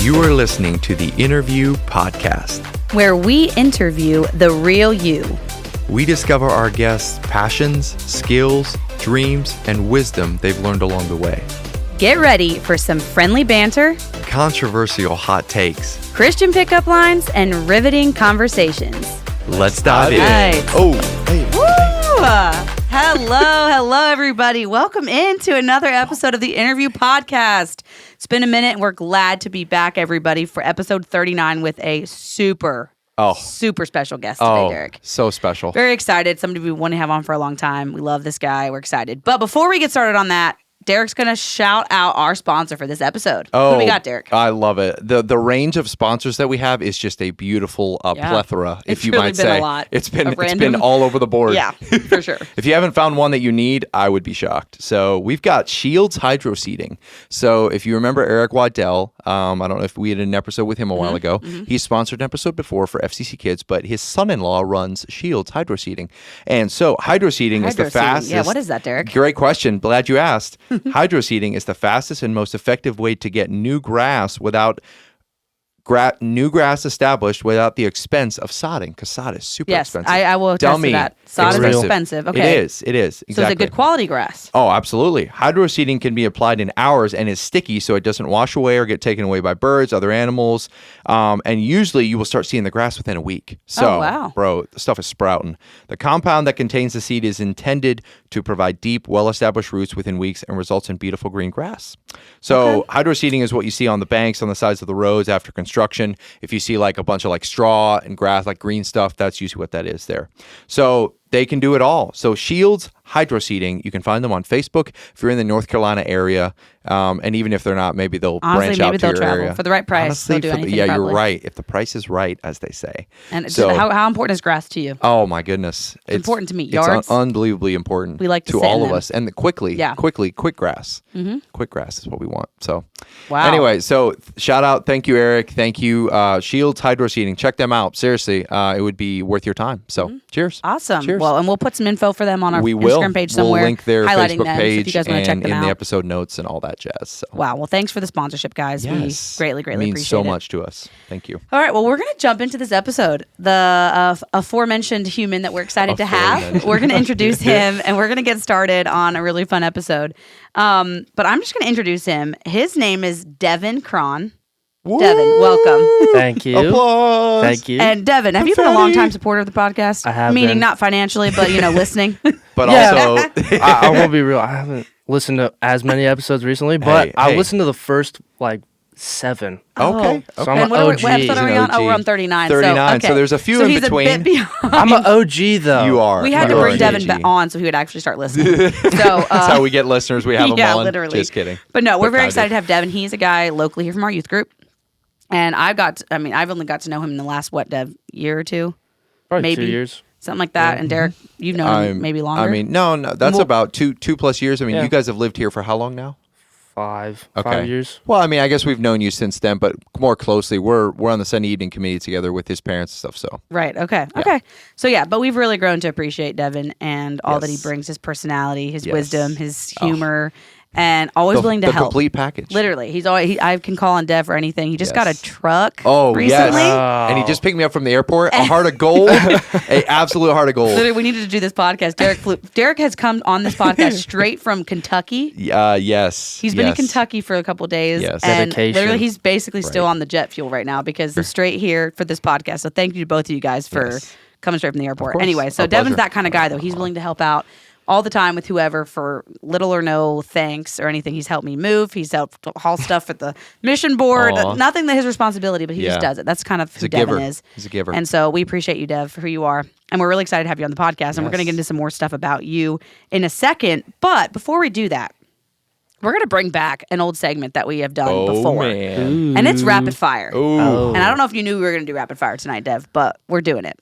You are listening to the Interview Podcast, where we interview the real you. We discover our guests' passions, skills, dreams, and wisdom they've learned along the way. Get ready for some friendly banter, Controversial hot takes. Christian pickup lines, and riveting conversations. Let's dive in. Right. Oh, hey. Woo! Hello, everybody. Welcome into another episode of the Interview Podcast. It's been a minute, and we're glad to be back, everybody, for episode 39 with a super special guest today, Derek. So special. Very excited. Somebody we want to have on for a long time. We love this guy. We're excited. But before we get started on that, Derek's going to shout out our sponsor for this episode. What do we got, Derek? I love it. The range of sponsors that we have is just a beautiful plethora, if you might say. It's really been a lot. It's been all over the board. Yeah, for sure. If you haven't found one that you need, I would be shocked. So we've got Shields Hydro Seeding. So if you remember Eric Waddell, I don't know if we had an episode with him a while ago. Mm-hmm. He sponsored an episode before for FCC Kids, but his son-in-law runs Shields Hydro Seeding. And so hydro seeding is the fastest. Yeah, what is that, Derek? Great question. Glad you asked. Hydro seeding is the fastest and most effective way to get new grass established without the expense of sodding, because sod is super expensive. Yes, I will attest to that. Sod is expensive. Okay. It is. Exactly. So it's a good quality grass. Oh, absolutely. Hydro seeding can be applied in hours and is sticky, so it doesn't wash away or get taken away by birds, other animals. And usually you will start seeing the grass within a week. So, bro, the stuff is sprouting. The compound that contains the seed is intended to provide deep, well-established roots within weeks and results in beautiful green grass. So hydro seeding is what you see on the banks, on the sides of the roads after construction. If you see like a bunch of like straw and grass, like green stuff, that's usually what that is there. So they can do it all. So Shields Hydro Seeding, you can find them on Facebook if you're in the North Carolina area. And even if they're not, maybe they'll branch out to your travel. area. For the right price, Honestly, they'll do anything. Yeah, probably. You're right. If the price is right, as they say. And so, how important is grass to you? Oh, my goodness. It's important to me. Yards? It's unbelievably important we like to all of us. And quick grass. Mm-hmm. Quick grass is what we want. So Anyway, so shout out. Thank you, Eric. Thank you, Shields Hydro Seeding. Check them out. Seriously, it would be worth your time. So cheers. Awesome. Cheers. Well, and we'll put some info for them on our Instagram page somewhere. We'll link their highlighting Facebook them, page so if you guys want to check them in out. the episode notes and all that jazz. So. Wow. Well, thanks for the sponsorship, guys. Yes. We greatly means appreciate so it. much to us. Thank you. All right. Well, we're going to jump into this episode. The aforementioned human that we're excited to have. We're going to introduce him, and we're going to get started on a really fun episode. But I'm just going to introduce him. His name is Devin Kran. Woo! Devin, welcome. Thank you. Applause. Thank you. And Devin, have you been a long-time supporter of the podcast? I have Meaning been. not financially, but, listening. But Yeah. also, I won't be real. I haven't listened to as many episodes recently, but I listened to the first 7. okay. So I'm And an what OG. episode are we on? OG. We're on 39. 39. So there's a few in he's between. A bit behind. I'm an OG though. You are. We had to You are bring an Devin OG. back on so he would actually start listening. So That's how we get listeners. We have them on. literally. Just kidding. But no, we're very kind excited of. to have Devin. He's a guy locally here from our youth group. And I've only got to know him in the last, Dev, year or two? Probably maybe 2 years. Something like that. And Derek, you've known him maybe longer. I mean, no, that's about two plus years. I mean, Yeah. you guys have lived here for how long now? 5 Okay. years. Well, I mean, I guess we've known you since then, but more closely, we're on the Sunday evening committee together with his parents and stuff. So Right. Okay. Yeah. Okay. So but we've really grown to appreciate Devin and all that he Yes. brings, his personality, his Yes. wisdom, his humor, and always willing to the help. complete package. Literally, he's always. I can call on Dev for anything. He just got a Yes. truck. Oh, recently. yes. And he just picked me up from the airport. A heart of gold. A absolute heart of gold. Literally, we needed to do this podcast. Derek has come on this podcast straight from Kentucky. Yes. He's been in Kentucky for a couple days. Yes. And Dedication. literally, he's basically still Right. on the jet fuel right now because I'm straight here for this podcast. So thank you to both of you guys for Yes. coming straight from the airport. course. Anyway, so Our Devin's pleasure. that kind of guy, though. He's willing to help out all the time with whoever for little or no thanks or anything. He's helped me move. He's helped haul stuff at the mission board. Aw. Nothing that his responsibility, but he just Yeah. does it. That's kind of He's who a Devin giver. is. He's a giver. And so we appreciate you, Dev, for who you are. And we're really excited to have you on the podcast. And we're going to get into some more stuff about you in a second. But before we do that, we're going to bring back an old segment that we have done before. Man. And it's rapid fire. Ooh. And I don't know if you knew we were going to do rapid fire tonight, Dev, but we're doing it.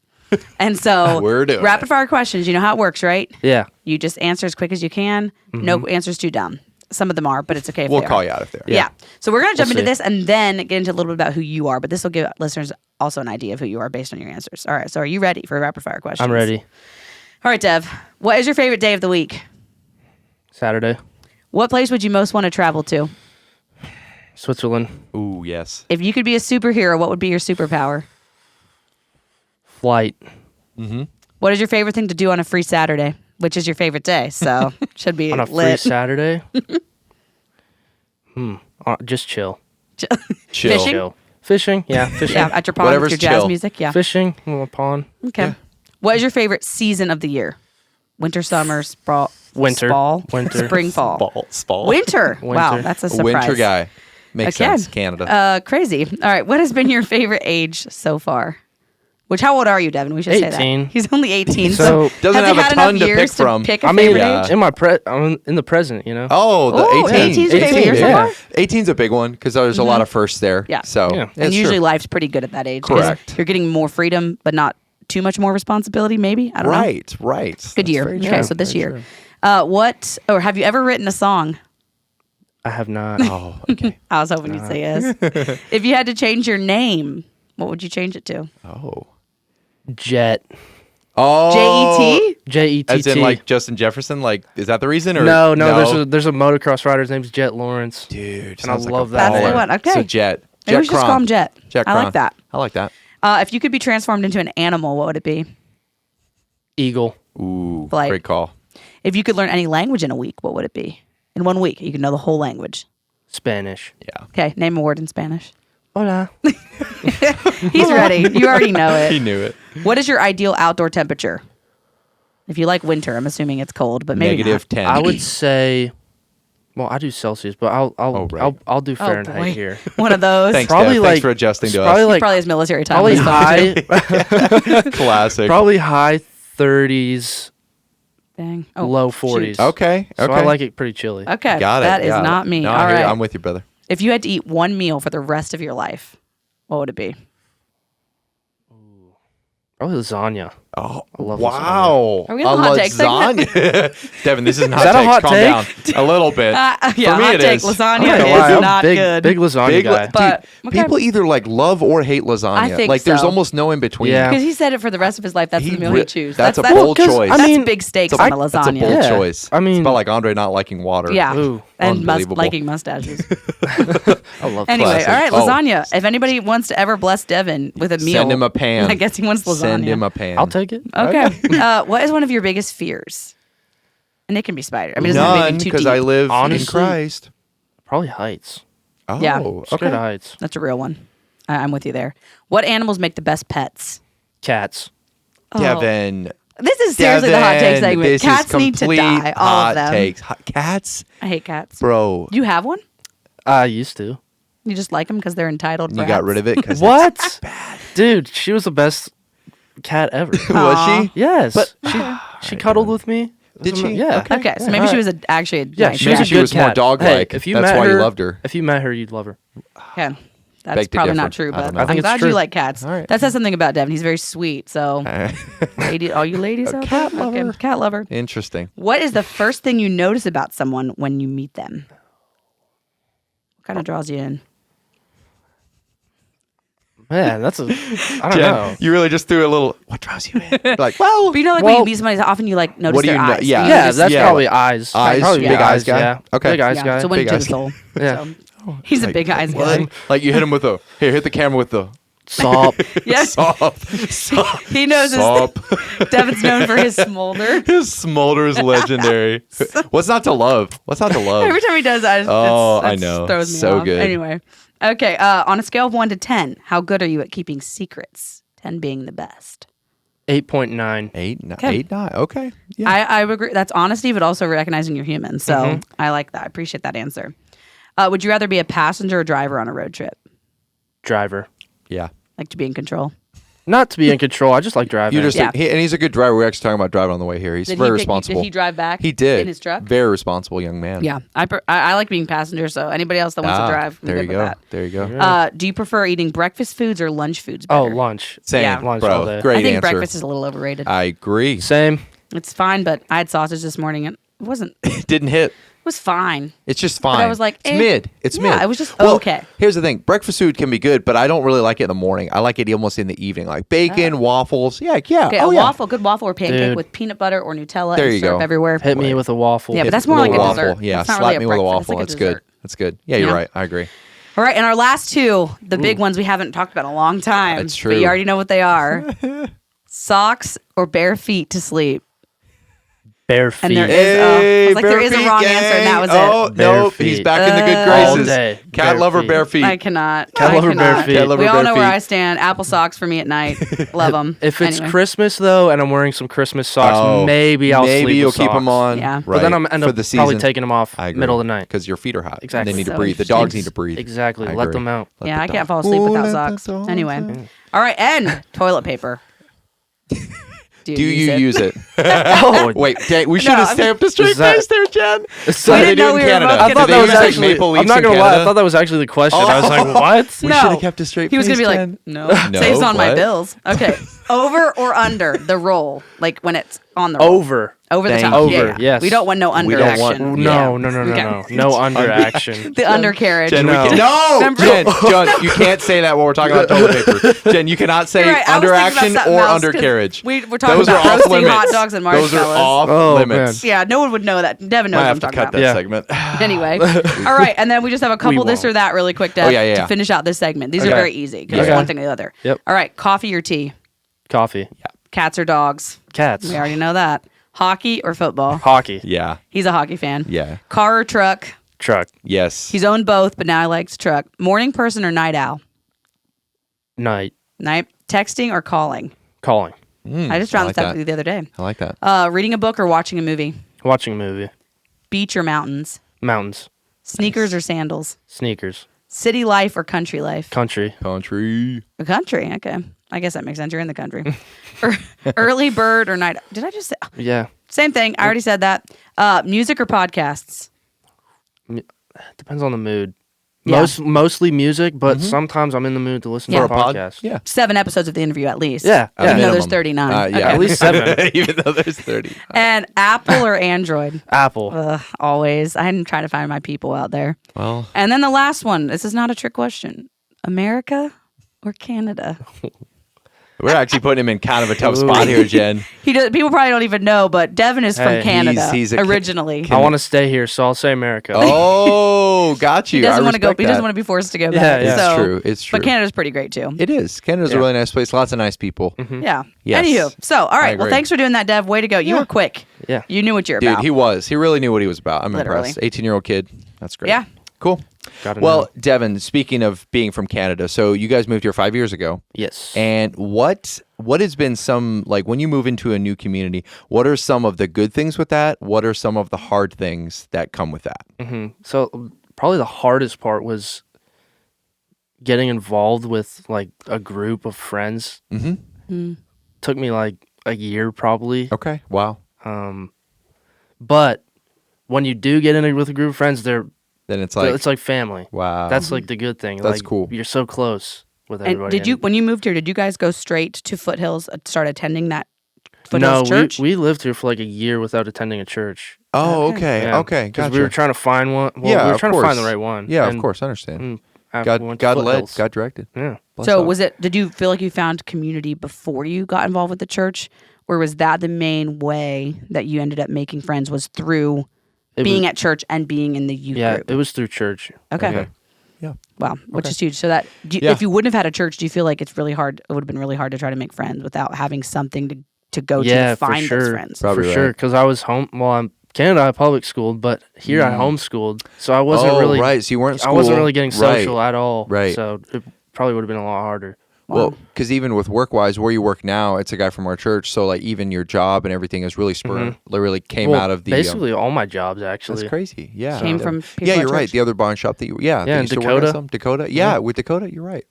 And so We're doing rapid it. fire questions, you know how it works, right? Yeah. You just answer as quick as you can. No answers too dumb. Some of them are, but it's okay if We'll they call are. you out if they're. Yeah. So we're going to jump into see. this and then get into a little bit about who you are. But this will give listeners also an idea of who you are based on your answers. All right. So are you ready for rapid fire questions? I'm ready. All right, Dev. What is your favorite day of the week? Saturday. What place would you most want to travel to? Switzerland. Ooh, yes. If you could be a superhero, what would be your superpower? Flight. What is your favorite thing to do on a free Saturday? Which is your favorite day, so should be On a lit. free Saturday? Just chill. Fishing? Chill. Fishing? Yeah, fishing. Yeah, at your pond Whatever's with your jazz chill. music. Yeah. Fishing, pond. Okay. Yeah. What is your favorite season of the year? Winter, summer, Winter. fall, Winter. spring, fall. Spall. Winter. Wow, Winter. that's a A surprise. winter guy. Makes sense. Canada. Crazy. All right. What has been your favorite age so far? How old are you, Devin? We should say 18. that. He's only 18. So- Doesn't have have you a had ton enough to years pick from. pick a I mean, favorite Yeah. age? I'm in the present, you know? Oh, the 18. 18's your favorite year so yeah. far? 18's a big one because there's a lot of firsts there. Yeah. So, Yeah. And it's usually true. life's pretty good at that age. 'cause Correct. You're getting more freedom, but not too much more responsibility, maybe? I don't know. Right. Good That's year. very Okay, true. so this Very year. true. Have you ever written a song? I have not. Oh, okay. I was hoping you'd say yes. If you had to change your name, what would you change it to? Oh. Jet. Oh. J-E-T? J-E-T-T. As in like Justin Jefferson? Like, is that the reason? Or No, there's a motocross rider. His name's Jet Lawrence. Dude, And I sounds like love a that That's the baller. one. Okay. So Jet. Maybe we should just Krahn. call him Jet. Jet I like Krahn. that. I like that. If you could be transformed into an animal, what would it be? Eagle. Ooh, Like- great call. If you could learn any language in a week, what would it be? In 1 week, you could know the whole language. Spanish. Yeah. Okay, name a word in Spanish. Hola. He's ready. You already know He it. knew it. What is your ideal outdoor temperature? If you like winter, I'm assuming it's cold, but maybe Negative not. 10. I would say, well, I do Celsius, but I'll do Oh, Fahrenheit boy. here. One of those. Thanks, Probably Dev. like Thanks for adjusting to probably us. like Probably has military time. probably and stuff, too. high, Classic. probably high 30s, Dang. Oh, low shoot. 40s. Okay. So Okay. I like it pretty chilly. Okay. Got it. That is got it. not me. No, All I hear you. right. I'm with you, brother. If you had to eat one meal for the rest of your life, what would it be? Probably lasagna. Oh, I love wow. Are we on the hot take segment? lasagna. Devin, this isn't hot that a takes. hot Calm take? down. A little bit. Yeah, For me, hot it take. is. Lasagna I'm not gonna is lie, I'm not big, good. Big lasagna Big guy. But- dude, okay. people either like love or hate lasagna. I think like there's so. almost no in between. Yeah. Because he said it for the rest of his life. That's the meal he chooses. That's a that's bold 'cause, choice. I That's mean, big stakes It's a- on the That's a lasagna. bold Yeah. choice. I mean- it's about like Andre not liking water. Yeah. Ooh, And unbelievable. liking mustaches. I love Anyway, Classic. all right, Oh. lasagna. If anybody wants to ever bless Devin with a meal, Send him a pan. I guess he wants lasagna. Send him a pan. I'll take it. Okay. What is one of your biggest fears? And it can be spider. I mean, it doesn't have to None, be too because deep. I live in Honestly, Christ. Probably heights. Oh, Yeah. Scared of okay. heights. That's a real one. I'm with you there. What animals make the best pets? Cats. Oh. Devin. This is seriously the hot take Devin, segment. this is Cats need to complete die. All hot of them. Takes. Cats? I hate cats. Bro. Do you have one? I used to. You just like them because they're entitled. You got rid of it because What? Dude, she was the best cat ever. Was she? Yes. But- she cuddled with me. Did she? Yeah. Okay, so maybe she was actually a Yeah, nice she was cat. a she good was more cat. dog-like. Hey, if you That's met why her, you loved her. If you met her, you'd love her. Okay. That's Beg to probably differ. not true, I but don't know. I think I'm it's glad you true. like cats. All right. That says something about Devin. He's very sweet. So, all you ladies out cat there? Okay, lover. cat lover. Interesting. What is the first thing you notice about someone when you meet them? What kind of draws you in? Man, that's a. I don't Jen, know. you really just threw a little, what draws you in? Like, well, But you know, like when you Well- meet somebody, often you like notice What do their you know- eyes. yeah. You Yeah, just- that's yeah. probably eyes. Eyes, Probably big eyes guy? Yeah. Okay. Big eyes yeah, guy. so went Big to eyes. the soul. Yeah. So, he's a big eyes guy. What? Like you hit him with a, here, hit the camera with the Sop. Yes, sop. he knows Sop. Devin's known for his smolder. His smolder is legendary. What's not to love? What's not to love? Every time he does that, I that know. throws me So off. good. Anyway, okay. On a scale of 1 to 10, how good are you at keeping secrets? 10 being the best. 8.9. 8, 9, Okay. 8, 9. Okay. Yeah. I agree. That's honesty, but also recognizing you're human. So I like that. I appreciate that answer. Would you rather be a passenger or driver on a road trip? Driver. Yeah. Like to be in control? Not to be in control. I just like driving. You just Yeah. and he's a good driver. We're actually talking about driving on the way here. He's very responsible. Did he drive back? He did. in his truck. Very responsible young man. Yeah, I like being passenger. So anybody else that wants to drive, I'm There good you with go. that. There you go. Yeah. Do you prefer eating breakfast foods or lunch foods Oh, better? lunch. Same, Yeah. Lunch all bro. day. Great I think answer. breakfast is a little overrated. I agree. Same. It's fine, but I had sausage this morning and it wasn't. It Didn't hit. was fine. It's just fine. I was like, it's eh. mid. It's Yeah, mid. it was just Well, okay. Here's the thing: breakfast food can be good, but I don't really like it in the morning. I like it almost in the evening, like bacon, waffles. Yeah, yeah. Okay, oh, a yeah. waffle, good waffle or pancake Dude. with peanut butter or Nutella There and you syrup go. everywhere. Hit me with a waffle. Yeah, but Hit that's more like a waffle. dessert. Yeah, That's not slap really me a with a breakfast. waffle. It's like a That's good. dessert. That's good. Yeah, you're Yeah. right. I agree. All right, and our last two, the big ones we haven't talked about in a long time. That's true. But you already know what they are. Socks or bare feet to sleep? Bare feet. And there is, there is a wrong answer, and that was it. Nope, he's back in the good graces. All day. Cat lover, bare feet. I cannot. Cat lover, bare feet. We all know where I stand. Apple socks for me at night. Love them. If it's Christmas, though, and I'm wearing some Christmas socks, maybe I'll sleep with you'll socks. keep them on. Yeah. Right. But then I'm end up probably taking them off middle of the night. Because your feet are hot. Exactly. And they need to So breathe. The dogs need to breathe. Exactly. Let them out. I can't fall asleep without socks. Anyway. All right, and toilet paper. Do you use it? Oh, wait, we should have stamped a straight face there, Jen. So they do in Canada. I thought that was actually. I'm not gonna lie. I thought that was actually the question. I was like, what? We should have kept a straight face. He was gonna be like, no, saves on my bills. Okay, over or under the roll, like when it's on the roll. Over the top. Over, yes. We don't want no under action. No under action. The undercarriage. Jen, no, Jen, you can't say that while we're talking about toilet paper. Jen, you cannot say under action or undercarriage. We're talking about roasting hot dogs and marshmallows. Those are off limits. Yeah, no one would know that. Devin knows what I'm talking about. I have to cut that segment. Anyway. All right, and then we just have a couple this or that really quick, Dev, to finish out this segment. These are very easy because it's one thing or the other. Yep. All right, coffee or tea? Coffee. Yeah. Cats or dogs? Cats. We already know that. Hockey or football? Hockey. Yeah. He's a hockey fan. Yeah. Car or truck? Truck. Yes. He's owned both, but now he likes truck. Morning person or night owl? Night. Night. Texting or calling? Calling. I just found this out the other day. I like that. Reading a book or watching a movie? Watching a movie. Beach or mountains? Mountains. Sneakers or sandals? Sneakers. City life or country life? Country. Country. Country. Okay. I guess that makes sense. You're in the country. Early bird or night? Did I just say? Yeah. Same thing. I already said that. Music or podcasts? Depends on the mood. Yeah. Mostly music, but sometimes I'm in the mood to listen to a podcast. Yeah. 7 episodes of the interview at least. Yeah. Even though there's 39. Yeah. Okay. At least 7. Even though there's 30. And Apple or Android? Apple. Always. I'm trying to find my people out there. Well. And then the last one. This is not a trick question. America or Canada? We're actually putting him in kind of a tough spot here, Jen. People probably don't even know, but Devin is from Canada he's originally. I want to stay here, so I'll say America. Oh, got you. He doesn't want to go. He doesn't want to be forced to go back. Yeah. It's true. It's true. But Canada's pretty great too. It is. Canada's a really nice place. Lots of nice people. Mm-hmm. Yeah. Yes. Anywho, so all right. Well, thanks for doing that, Dev. Way to go. You were quick. Yeah. You knew what you're Dude, about. he was. He really knew what he was about. I'm Literally. impressed. 18-year-old kid. That's great. Yeah. Cool. Well, Devin, speaking of being from Canada, so you guys moved here 5 years ago. Yes. And what has been some, like when you move into a new community, what are some of the good things with that? What are some of the hard things that come with that? Mm-hmm. So probably the hardest part was getting involved with like a group of friends. Mm-hmm. Took me like a year probably. Okay. Wow. But when you do get in with a group of friends, then it's like family. Wow. That's like the good thing. That's like, cool. You're so close with everybody. And when you moved here, did you guys go straight to Foothills, start attending that Foothills church? we lived here for like a year without attending a church. Oh, okay. Yeah. Okay. Because Gotcha. we were trying to find one. Well, Yeah, we were of trying course. to find the right one. Yeah, of course. I understand. God led, Foothills. God directed. Yeah. So did you feel like you found community before you got involved with the church? Or was that the main way that you ended up making friends was through being at church and being in the youth group? Yeah, it was through church. Okay. Yeah. Wow, which is huge. So that if you wouldn't have had a church, do you feel like it's really hard? It would have been really hard to try to make friends without having something to go to find those friends. Probably for sure, because I was home. Well, I'm Canada. I public schooled, but here I homeschooled, so I wasn't really right. So you weren't. I wasn't really getting social at all. Right. So it probably would have been a lot harder. Well, because even with work-wise, where you work now, it's a guy from our church. So, like, even your job and everything is really really came out of the... basically, all my jobs, actually. That's crazy. Yeah. Came from people Yeah, at you're right. church. The other barn shop that you... Yeah, Yeah, that in used to work at Dakota. some. Dakota. Yeah, with Dakota, you're right.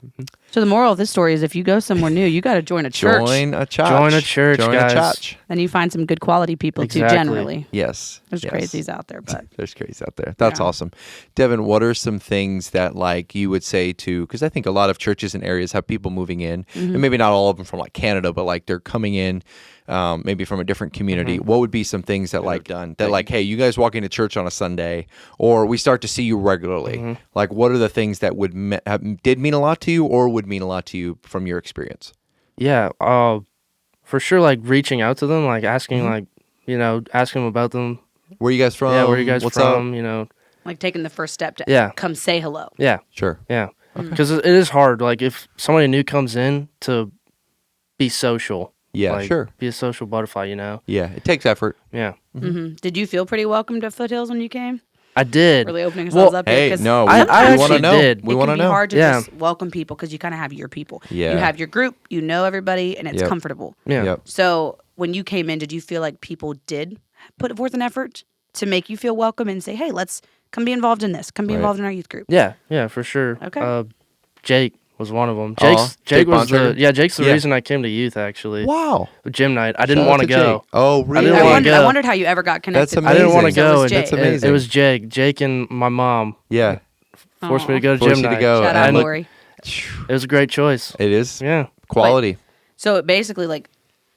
So the moral of this story is if you go somewhere new, you got to join a church. Join a church. Join a church, guys. a church. And you find some good quality people too, Exactly. generally. Yes. There's yes. crazies out there, but... There's crazies out there. That's awesome. Devin, what are some things that, like, you would say to... Because I think a lot of churches and areas have people moving in, and maybe not all of them from, like, Canada, but, like, they're coming in maybe from a different community. What would be some things that, like, done that, like, hey, you guys walk into church on a Sunday, or we start to see you regularly. Like, what are the things that would did mean a lot to you, or would mean a lot to you from your experience? Yeah, for sure, like, reaching out to them, like, asking, like, asking them about them. Where are you guys from? Yeah, where are you guys What's from? Up? Like taking the first step to come say hello. Yeah. Sure. Yeah. Because it is hard. Like if somebody new comes in to be social. Yeah, like, sure. Be a social butterfly, you know? Yeah, it takes effort. Yeah. Did you feel pretty welcome to Foothills when you came? I did. Really opening ourselves up here? No, I want to know. did. We want to know. It can be hard to just welcome people because you kind of have your people. Yeah. You have your group, you know everybody, and it's comfortable. Yeah. Yep. So when you came in, did you feel like people did put forth an effort to make you feel welcome and say, hey, let's come be involved in this. Come be involved in our youth group. Yeah, for sure. Okay. Jake was one of them. Jake was Bontrager? Jake's the reason I came to youth, actually. Wow. Gym night. I didn't want to go. Jake. Oh, really? I wondered how you ever got connected. That's amazing. I didn't want to go. That's amazing. It was Jake. Jake and my mom. Yeah. Forced me to go to Forced gym you to night. go. Shout out, Lori. It was a great choice. It is. Yeah. Quality. So basically, like,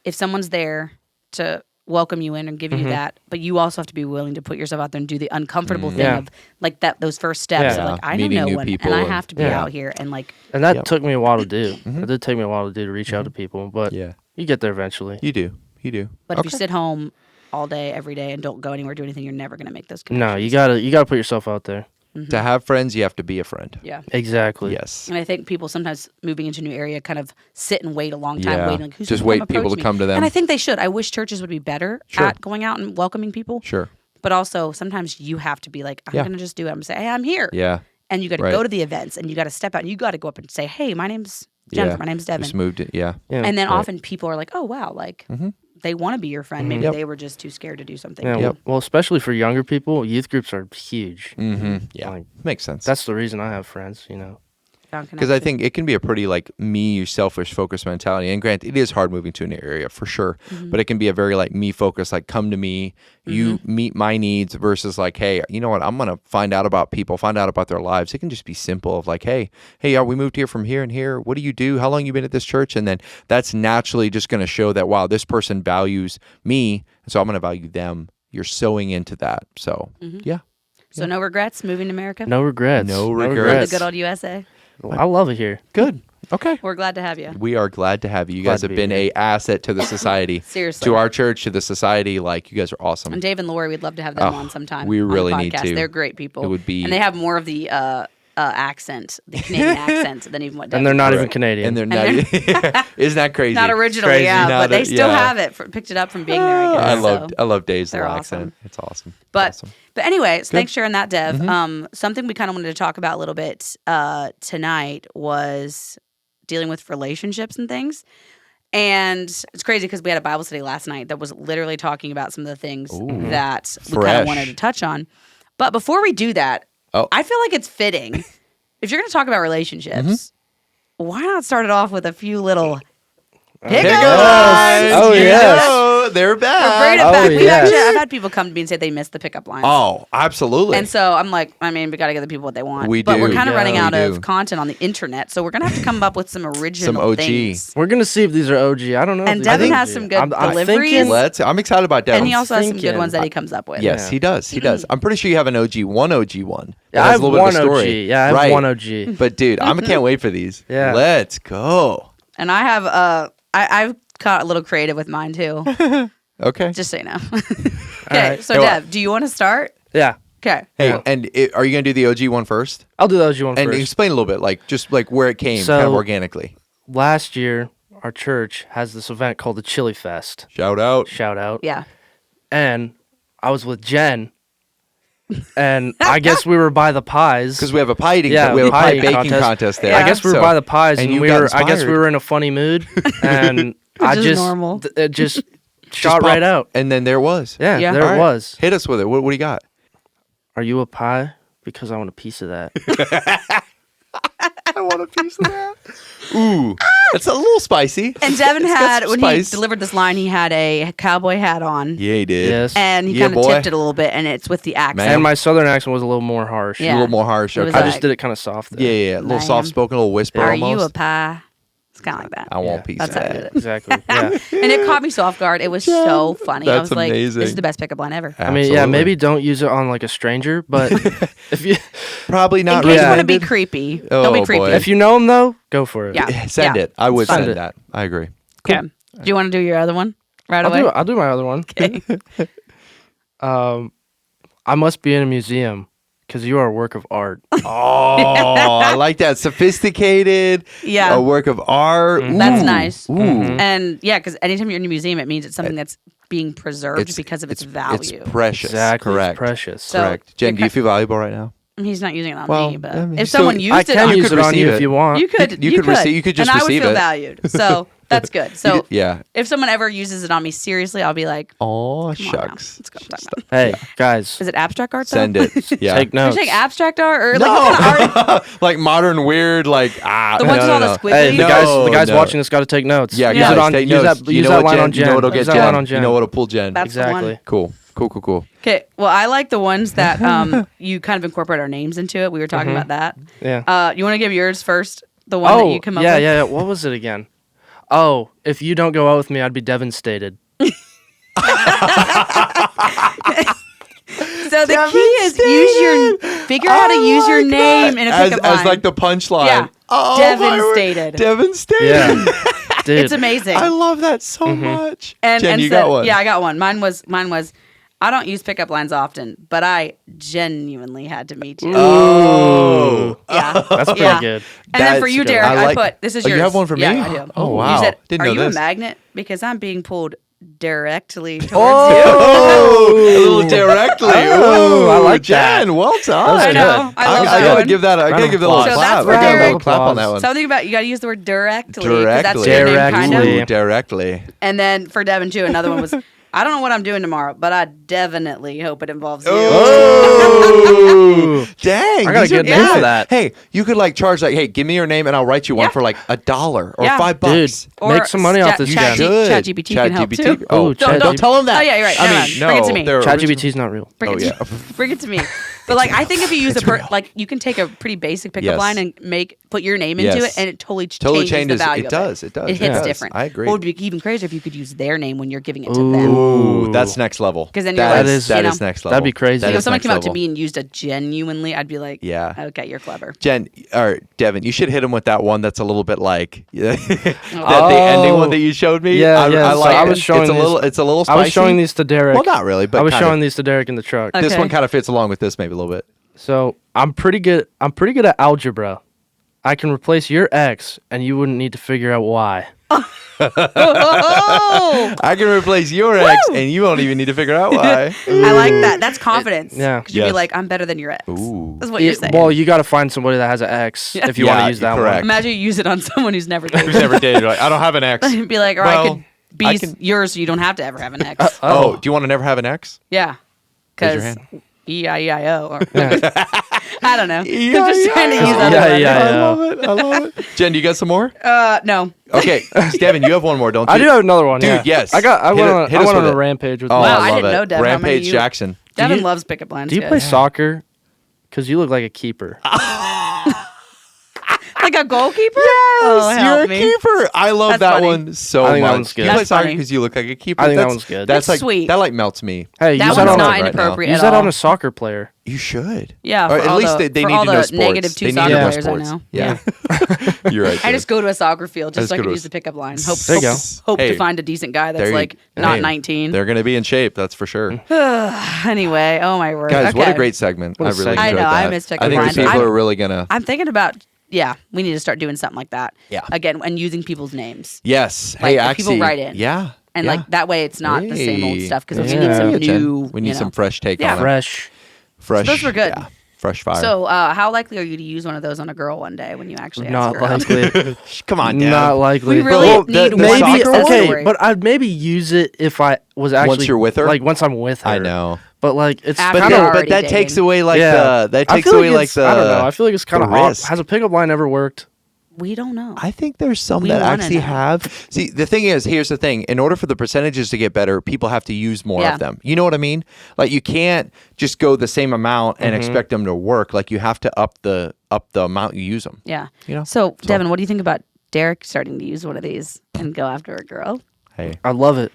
if someone's there to welcome you in and give you that, but you also have to be willing to put yourself out there and do the uncomfortable thing of like those first steps of like, I know Meeting no new one people and I have to be out here and like. And that took me a while to do. It did take me a while to do, to reach out to people, but you get there eventually. You do. But if you sit home all day, every day, and don't go anywhere, do anything, you're never going to make those connections. No, you gotta put yourself out there. To have friends, you have to be a friend. Yeah. Exactly. Yes. And I think people sometimes moving into a new area kind of sit and wait a long time, waiting like, who's just gonna wait come people approach to me? come to them. And I think they should. I wish churches would be better at going out and welcoming people. Sure. But also sometimes you have to be like, I'm going to just do it. I'm going to say, hey, I'm here. Yeah. And you got to go to the events and you got to step out and you got to go up and say, hey, my name's Jennifer. My name's Devin. Just moved it. Yeah. And then often people are like, oh, wow, like they want to be your friend. Maybe they were just too scared to do something. Yeah. Well, especially for younger people, youth groups are huge. Yeah. Like, makes sense. That's the reason I have friends, you know. Because I think it can be a pretty like me, selfish, focused mentality. And granted, it is hard moving to a new area for sure. But it can be a very like me focused, like come to me, you meet my needs versus like, hey, you know what? I'm gonna find out about people, find out about their lives. It can just be simple of like, hey, we moved here from here and here. What do you do? How long you been at this church? And then that's naturally just gonna show that wow, this person values me, and so I'm gonna value them. You're sewing into that. So So no regrets moving to America? No regrets. No The regrets. good old USA? I love it here. Good. Okay. We're glad to have you. We are glad to have you. You guys have been a asset to the society. Seriously. To our church, to the society. Like, you guys are awesome. And Dave and Lori, we'd love to have them on sometime. We really on the need podcast. to. They're great people. It would be... And they have more of the accent, the Canadian accent than even what Devin And they're not does. even Canadian. And they're not... Isn't that crazy? Not originally, Crazy. but they still have it. Picked it up from being there, I guess. I love Dave's they're little awesome. accent. It's awesome. But anyways, thanks for sharing that, Dev. Something we kind of wanted to talk about a little bit tonight was dealing with relationships and things. And it's crazy because we had a Bible study last night that was literally talking about some of the things that we kind of wanted to touch on. But before we do that, I feel like it's fitting. If you're going to talk about relationships, why not start it off with a few little hiccups? Oh, yes. They're back. We're bringing it back. yes. I've had people come to me and say they missed the pickup lines. Oh, absolutely. And so I'm like, I mean, we got to give the people what they want. We but do. we're kind of running out we of do. content on the internet. So we're going to have to come up with some original Some OG. things. We're going to see if these are OG. I don't know. And if these Devin are has OG. some good I'm deliveries. thinking- I'm excited about Devin. And he also has some good thinking- ones that he comes up with. Yes, he does. He does. I'm pretty sure you have an OG one. Yeah, I have one OG. Yeah, I have one OG. But dude, I can't wait for these. Yeah. Let's go. And I have, I've got a little creative with mine too. Okay. Just so you know. Okay, right. so Hey, Dev, do you want to start? Yeah. Okay. Hey, Yeah. and are you gonna do the OG one first? I'll do the OG one And first. explain a little bit, like just like where it came, So- kind of organically. Last year, our church has this event called the Chili Fest. Shout out. Shout out. Yeah. And I was with Jen. And I guess we were by the pies. Because we have a pie eating, Yeah, we have a pie eating baking contest there. I guess we were So- by the pies, and you we got were. I guess we inspired. were in a funny mood, and I is just normal. It just Just shot pop- right out. And then there it was. Yeah, Yeah. there All it right. was. Hit us with it. What do you got? Are you a pie? Because I want a piece of that. I want a piece of that. Ooh, it's a little spicy. And Devin It's got had, some when spice. he delivered this line, he had a cowboy hat on. Yeah, he did. Yes. And he Yeah, kind of boy. tipped it a little bit, and it's with the accent. Man. And my southern accent was a little more harsh. Yeah. A little more harsh. It was Okay. I like, just did it kind of soft. Yeah, yeah, a little Ma'am. soft spoken, a little whisper Are almost. you a pie? It's kind of like that. I want a piece That's of how I did that. it. Exactly. Yeah. And it caught me so off guard. It was so funny. I That's was like, amazing. this is the best pickup line ever. I mean, yeah, maybe don't use it on like a stranger, but if you probably In not case you want to be recommended. creepy. Oh, Don't be creepy. boy. if you know him though, go for it. Yeah. Send Yeah. it. I would Send send it. that. I agree. Okay. Do you want to do your other one right away? I'll do my other one. Okay. I must be in a museum because you are a work of art. Oh, I like that. Sophisticated. Yeah. A work of art. Mm-hmm. That's nice. Ooh. And yeah, because anytime you're in a museum, it means it's something that's being preserved because of its value. It's precious. Exactly. Correct. It's precious. So- Correct. Jen, do you feel valuable right now? He's not using it on Well, me, but I mean, if so someone I used it, can you use could it on you receive if it. you want. you could. you could receive- you could just and I would receive feel it. valued. So that's good. So Yeah. if someone ever uses it on me seriously, I'll be like, Oh, come on now. shucks. Let's go talk about it. Hey, guys, Is it abstract art though? Send it. Yeah. take Are you notes. saying abstract art or like what kind of art? Like modern, weird, like The ones with all the squiggly? Hey, the No, guys no. watching this got to take notes. Yeah, use guys, it on, take use notes. that, You use know that what, line Jen? on Jen. You know what'll Use get that line Jen. on Jen. You know what'll pull Jen. That's the exactly. one. Cool. Okay, well, I like the ones that you kind of incorporate our names into it. We were talking about that. Yeah. You want to give yours first? The one that you come up with? Yeah. What was it again? Oh, if you don't go out with me, I'd be devastated. So the key is figure out how to use your name in a pickup line. As like the punchline. Yeah. Oh, Devastated. Devastated. Yeah. Dude. It's amazing. I love that so much. And Jen, you so, got one. Yeah, I got one. Mine was I don't use pickup lines often, but I genuinely had to meet you. Oh. Yeah. That's pretty Yeah. good. And then for That's you, good. Derek, I I like- put this is Oh, yours. you have one for yeah, me? I do. Oh, wow. You said, Didn't are know you this. a magnet? Because I'm being pulled directly towards Oh, a little directly. Oh, Ooh, I like Jen, that. well done. That was I know. I love I that gotta one. give that. I gotta give that a little So clap. that's for I gotta give a Derek. little clap on that one. Something about you got to use the word directly. 'Cause that's your name, Directly. kind of. Ooh, directly. And then for Devin too, another one was I don't know what I'm doing tomorrow, but I definitely hope it involves you. Oh, dang! I got a these are good name for good. that. Hey, you could like charge like, hey, give me your name and I'll write you one Yeah. for like $1 or Yeah. $5. Dude, make some money off this, Jen. Should. ChatGPT can help ChatGPT. too. Oh, Ooh, don't tell them that. Oh yeah, you're right. I Never mean, mind. no, Bring it to me. they're ChatGPT's not real. Bring Oh, it to yeah. me. Bring it to me. But like I think if you use like you can take a pretty basic pickup Yes. line and put your name into Yes. it, and it totally Totally changes the value. It of does. It does. It hits does. different. I agree. What would be even crazier if you could use their name when you're giving it to them? Ooh, that's next level. 'Cause then you're That like, is you know, next level. That'd be crazy. That Like, if is someone next came up to level. me and used a genuinely, I'd be like, Yeah. okay, you're clever. Jen or Devin, you should hit him with that one that's a little bit like the ending one that you showed me. Yeah, I so like I it. was showing it's a these- little. It's a little spicy. I was showing these to Derek. Well, not really, but I was kind showing of. these to Derek in the truck. This Okay. one kind of fits along with this maybe a little bit. So I'm pretty good at algebra. I can replace your ex, and you wouldn't need to figure out why. Oh, I can replace your ex, and you won't even need to figure out why. I like that. That's confidence. Yeah. Because you'd be Yes. like, I'm better than your ex. Ooh. That's what you're saying. Well, you got to find somebody that has an ex if you want Yeah, to use that correct. one. Imagine you use it on someone who's never dated. Who's never dated? Like, I don't have an ex. Be like, or Well, I could be I can- yours so you don't have to ever have an ex. Oh, do you want to never have an ex? Yeah. Raise your Because hand. E-I-E-I-O. Or Yeah. I don't know. I'm just trying to use other Yeah, letters. yeah. I love it. I love it. Jen, do you got some more? No. Okay, Devin, you have one more, don't you? I do have another one. Dude, yeah. yes. I Hit us went on with a it. rampage with Oh, my Wow, I I love didn't it. know, Devin, how many Rampage you- Jackson. Devin you- loves pickup lines. Do you good. play soccer? Because you look like a keeper. Like a goalkeeper? Yes, Oh, you're help a me. keeper. I love That's that funny. one so I think that much. one's good. You play That's soccer funny. because you look like a keeper. I think that That's- one's good. That's That's like sweet. that like melts me. Hey, That use one's that on not right now. inappropriate use at that all. on a soccer player. You should. Yeah, Or for at all least the- they for need all to know the sports. negative two They need soccer to know players I sports. know. Yeah. You're right. I just go to a soccer field just so I That's can good. use the pickup line. There you go. Hope Hey, to find a decent guy that's there you- like not hey, 19. They're going to be in shape, that's for sure. Anyway, oh my word. Guys, okay. what a great segment. What a I really segment. enjoyed I know, I that. miss I pickup think the lines. people I'm- are really going to. I'm thinking about, yeah, we need to start doing something like that. Yeah. Again, and using people's names. Yes. Like, Hey, if actually. people write in. Yeah. And yeah. like that way it's not the same old Hey. stuff because we Yeah. need some Yeah, Jen. new. We need you know. some fresh take Yeah. on it. Fresh. Fresh. those were good. Yeah. Fresh fire. So, how likely are you to use one of those on a girl one day when you actually ask Not her out? likely. Come on, Dev. Not likely. We really Well, need the one maybe success okay, story. but I'd maybe use it if I was actually Once you're with her? Like once I'm with her. I know. But like it's After But, kind you're of that, already but that takes dating. away like yeah. that I takes feel away like it's- the I don't know. I feel like it's kind of odd. risk. Has a pickup line ever worked? We don't know. I think there's some We that wanna actually know. have. See, the thing is, here's the thing. In order for the percentages to get better, people have to use more Yeah. of them. You know what I mean? Like you can't just go the same amount and expect them to work. Like you have to up the amount you use them. Yeah. You know? So, Devin, what do you think about Derek starting to use one of these and go after a girl? Hey. I love it.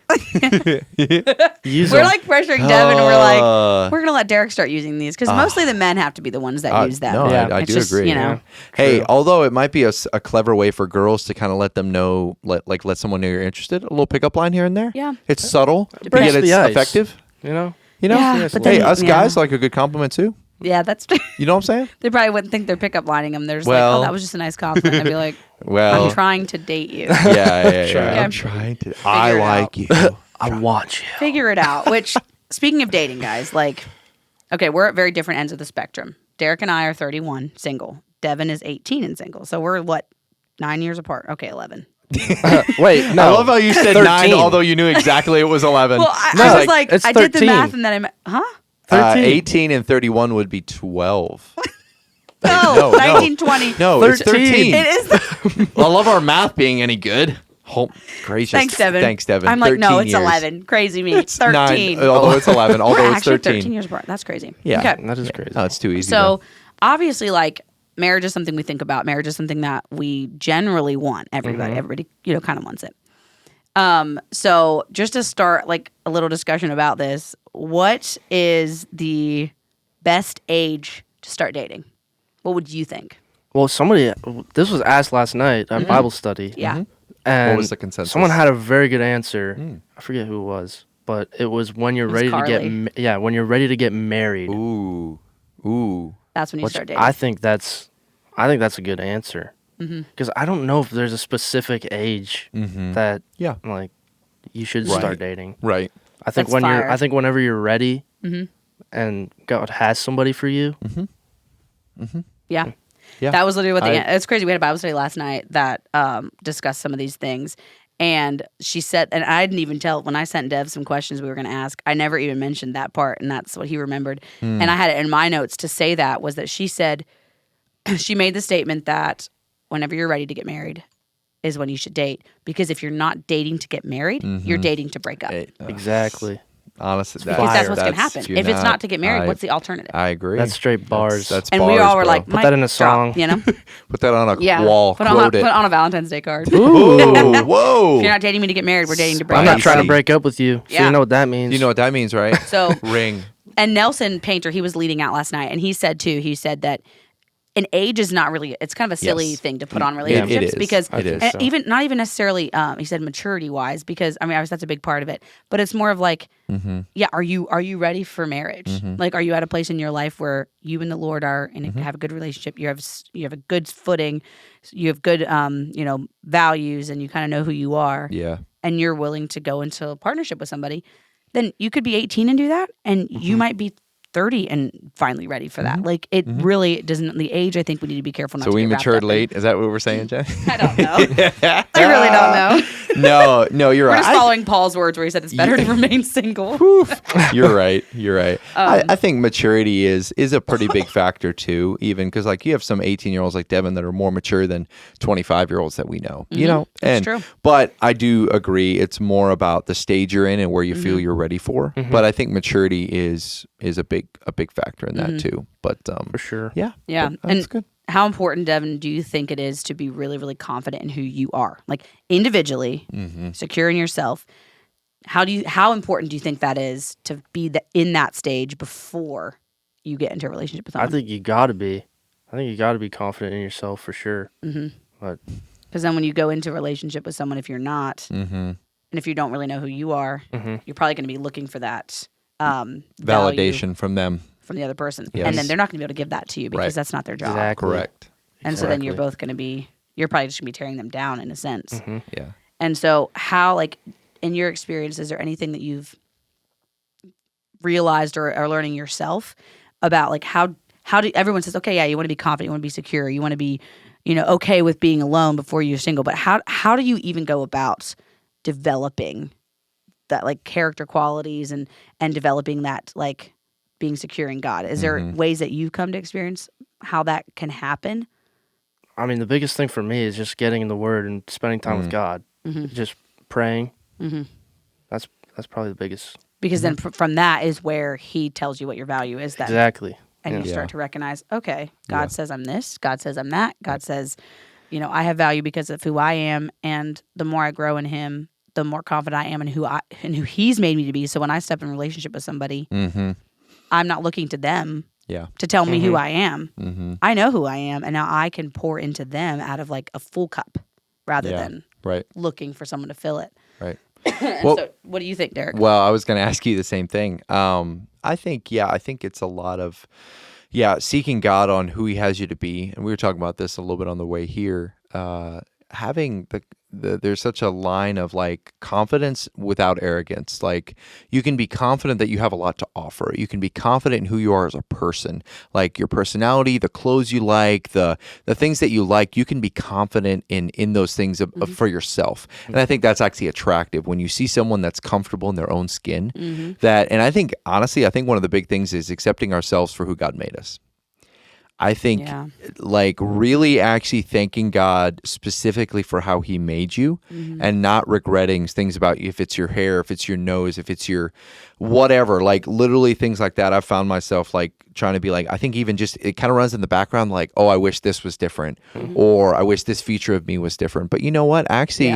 Use We're them. like pressuring Devin, and we're like, Uh, we're gonna let Derek start using these because mostly the men have to be the ones that use them. No, Yeah. I It's do just, agree. you know. Hey, True. although it might be a clever way for girls to kind of let them know, let someone know you're interested. A little pickup line here and there. Yeah. It's subtle, but Breaks yet it's the ice. effective. You know? You know, Yeah, but hey, then- us yeah. guys like a good compliment too. Yeah, that's You know what I'm saying? They probably wouldn't think they're pickup lining them. They're just Well, like, oh, that was just a nice compliment. I'd be like, well, I'm trying to date you. Yeah. Okay. I'm trying to. I like you. I watch you. Figure it out. Which, speaking of dating, guys, like, okay, we're at very different ends of the spectrum. Derek and I are 31, single. Devin is 18 and single. So we're, 9 years apart? Okay, 11. Wait, no. I love how you said 13. 9, although you knew exactly it was 11. Well, I was like, it's I did the 13. math and then huh? 13. 18 and 31 would be 12. No, 19, 20. No, it's 13. It is. I love our math being any good. Oh, gracious. Thanks, Devin. Thanks, Devin. I'm like, no, it's years. 11. Crazy me. It's 13. 9, although it's 11, We're although it's actually 13. 13 years apart. That's crazy. Yeah. Okay. That is crazy. No, it's too easy. So obviously, like, marriage is something we think about. Marriage is something that we generally want. Everybody, kind of wants it. So just to start, like, a little discussion about this, what is the best age to start dating? What would you think? Well, this was asked last night at Bible study. Yeah. And What was the consensus? someone had a very good answer. I forget who it was, but it was when you're ready to get when you're ready to get married. Ooh. That's when you Which start dating. I think that's a good answer. Because I don't know if there's a specific age that like you should start dating. Right. I think That's fire. I think whenever you're ready and God has somebody for you. Yeah. Yeah. That was literally what it's crazy. We had a Bible study last night that discussed some of these things. And she said, and I didn't even tell, when I sent Dev some questions we were going to ask, I never even mentioned that part. And that's what he remembered. And I had it in my notes to say that was that she said, she made the statement that whenever you're ready to get married is when you should date. Because if you're not dating to get married, you're dating to break up. Exactly. Honestly, Because that's what's going to happen. If it's not to get married, what's the alternative? I agree. That's straight bars. That's and bars, we all were bro. like, Put that in a song. Drop, Put that on a Yeah. wall. Put Quote it. on a Valentine's Day card. Ooh, whoa. If you're not dating me to get married, we're dating to break I'm up. not trying to Spicy. break up with you. So Yeah. you know what that means. You know what that means, right? So, Ring. and Nelson Painter, he was leading out last night, and he said that an age is not really, it's kind of a silly Yes. thing to put on relationships is. because It is. and even not even necessarily he said maturity wise, because I mean obviously that's a big part of it, but it's more of like are you ready for marriage? Like, are you at a place in your life where you and the Lord are and have a good relationship, you have a good footing, you have good values, and you kind of know who you are, Yeah. and you're willing to go into a partnership with somebody, then you could be 18 and do that, and you might be 30 and finally ready for that. Like, it really doesn't, the age, I think we need to be careful not So to we get wrapped matured up in. late. Is that what we're saying, Jen? I don't know. I really don't know. No, you're We're right. just following Paul's words where he said it's better to remain single. You're right. I think maturity is a pretty big factor too, even because like you have some 18-year-olds like Devin that are more mature than 25-year-olds that we know, That's true. But I do agree it's more about the stage you're in and where you feel you're ready for. But I think maturity is a big factor in that too. But For sure. yeah. Yeah. That's And good. how important, Devin, do you think it is to be really, really confident in who you are? Like, individually, secure in yourself. How important do you think that is to be in that stage before you get into a relationship with someone? I think you got to be. Confident in yourself for sure. But Because then when you go into a relationship with someone, if you're not, and if you don't really know who you are, you're probably going to be looking for that value Validation from them. from the other person. Yes. And then they're not going to be able to give that to you because Right. that's not their job. Exactly. Correct. And so then you're both going to be, you're probably just going to be tearing them down in a sense. Yeah. And so how, like, in your experience, is there anything that you've realized or are learning yourself about, like, how do, everyone says, okay, yeah, you want to be confident, you want to be secure, you want to be, okay with being alone before you're single, but how do you even go about developing that, like, character qualities and developing that, like, being secure in God? Is there ways that you've come to experience how that can happen? I mean, the biggest thing for me is just getting in the Word and spending time with God. Just praying. That's probably the biggest. Because then from that is where He tells you what your value is then. Exactly. And you start to recognize, okay, God says I'm this, God says I'm that, God says, I have value because of who I am, and the more I grow in Him, the more confident I am in who He's made me to be. So when I step in a relationship with somebody, I'm not looking to them to tell me who I am. I know who I am, and now I can pour into them out of, like, a full cup rather than Right. looking for someone to fill it. Right. So what do you think, Derek? Well, I was going to ask you the same thing. I think it's a lot of, seeking God on who he has you to be. And we were talking about this a little bit on the way here. Having there's such a line of like confidence without arrogance. Like you can be confident that you have a lot to offer. You can be confident in who you are as a person, like your personality, the clothes you like, the things that you like. You can be confident in those things for yourself. And I think that's actually attractive when you see someone that's comfortable in their own skin. And I think honestly, one of the big things is accepting ourselves for who God made us. I think like really actually thanking God specifically for how he made you and not regretting things about if it's your hair, if it's your nose, if it's your whatever, like literally things like that. I've found myself like trying to be like, I think even just it kind of runs in the background like, oh, I wish this was different or I wish this feature of me was different. But you know what? Actually,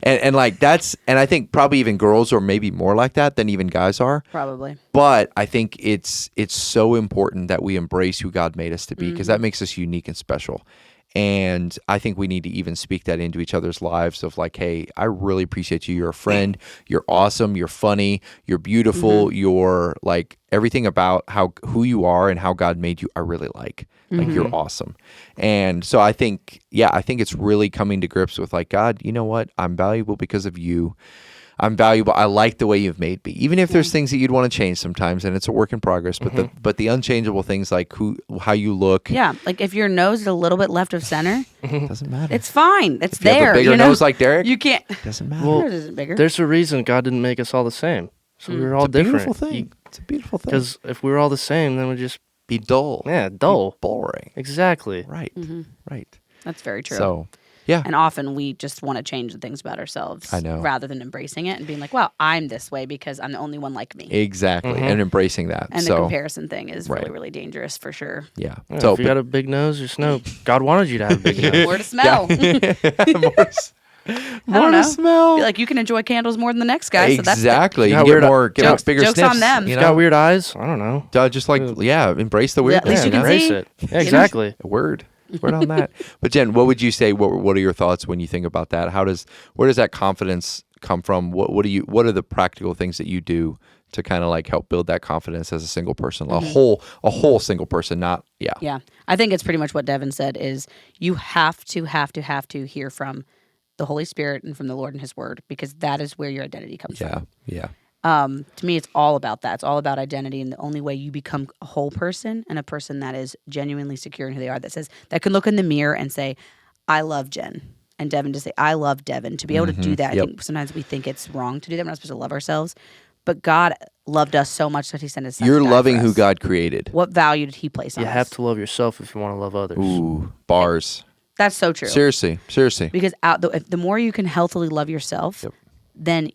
and like that's, and I think probably even girls are maybe more like that than even guys are. Probably. But I think it's so important that we embrace who God made us to be because that makes us unique and special. And I think we need to even speak that into each other's lives of like, hey, I really appreciate you. You're a friend. You're awesome. You're funny. You're beautiful. You're like everything about who you are and how God made you. I really like you're awesome. And so I think it's really coming to grips with like, God, you know what? I'm valuable because of you. I'm valuable. I like the way you've made me, even if there's things that you'd want to change sometimes, and it's a work in progress. But the unchangeable things like how you look. Yeah, like if your nose is a little bit left of center, doesn't matter. It's fine. It's if there. You have a bigger nose like Derek. You can't. Doesn't matter. Well, yours isn't bigger. There's a reason God didn't make us all the same. So we were all different. It's a beautiful thing. Because if we were all the same, then we'd just be dull. Yeah, dull. Be boring. Exactly. Right. Right. That's very true. So. Yeah. And often we just want to change the things about ourselves. I know. Rather than embracing it and being like, wow, I'm this way because I'm the only one like me. Exactly. And embracing that. And the comparison thing is really, really dangerous for sure. Yeah. So if you got a big nose, just know God wanted you to have a big nose. More to smell. More to smell. Be like, you can enjoy candles more than the next guy. Exactly. So you get more, jokes, bigger jokes sniffs. on them. He's got weird eyes. I don't know. Just like, embrace the weirdness. At least you can embrace see. it. Yeah, exactly. Word on that. But Jen, what would you say? What are your thoughts when you think about that? Where does that confidence come from? What are the practical things that you do to kind of like help build that confidence as a single person, a whole single person? Yeah. I think it's pretty much what Devin said. Is you have to hear from the Holy Spirit and from the Lord and His Word, because that is where your identity comes from. Yeah. To me, it's all about that. It's all about identity, and the only way you become a whole person and a person that is genuinely secure in who they are, that can look in the mirror and say, I love Jen. And Devin to say, I love Devin. To be able to do that, I think sometimes we think it's wrong to do that. We're not supposed to love ourselves. But God loved us so much that He sent His Son. You're loving who God created. What value did He place on us? You have to love yourself if you want to love others. Ooh, bars. That's so true. Seriously. Because the more you can healthily love yourself, then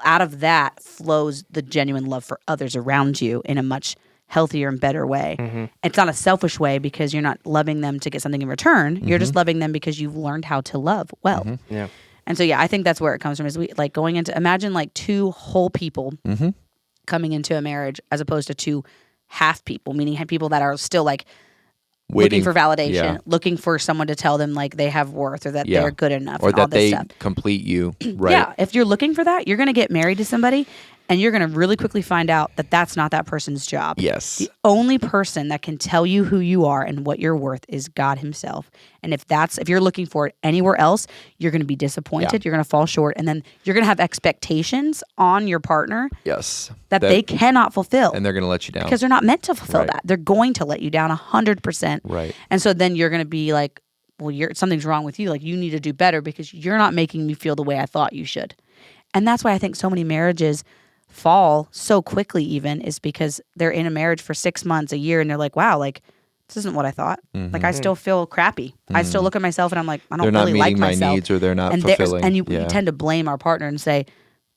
out of that flows the genuine love for others around you in a much healthier and better way. It's not a selfish way because you're not loving them to get something in return. You're just loving them because you've learned how to love well. Yeah. And so, I think that's where it comes from. Is we like going into, imagine like two whole people coming into a marriage as opposed to two half people, meaning people that are still like looking for validation, looking for someone to tell them like they have worth or that they're good enough, or and all that this they stuff. Complete you. Right. Yeah, if you're looking for that, you're going to get married to somebody, and you're going to really quickly find out that that's not that person's job. Yes. The only person that can tell you who you are and what you're worth is God Himself. And if you're looking for it anywhere else, you're going to be disappointed. You're going to fall short, and then you're going to have expectations on your partner. Yes. That they cannot fulfill, and they're going to let you down because they're not meant to fulfill that. They're going to let you down 100%. Right. And so then you're going to be like, well, something's wrong with you. Like, you need to do better because you're not making me feel the way I thought you should. And that's why I think so many marriages fall so quickly, even, is because they're in a marriage for 6 months, a year, and they're like, wow, like, this isn't what I thought. Like, I still feel crappy. I still look at myself and I'm like, I don't really like myself. They're not meeting my needs, or they're not fulfilling. And you tend to blame our partner and say,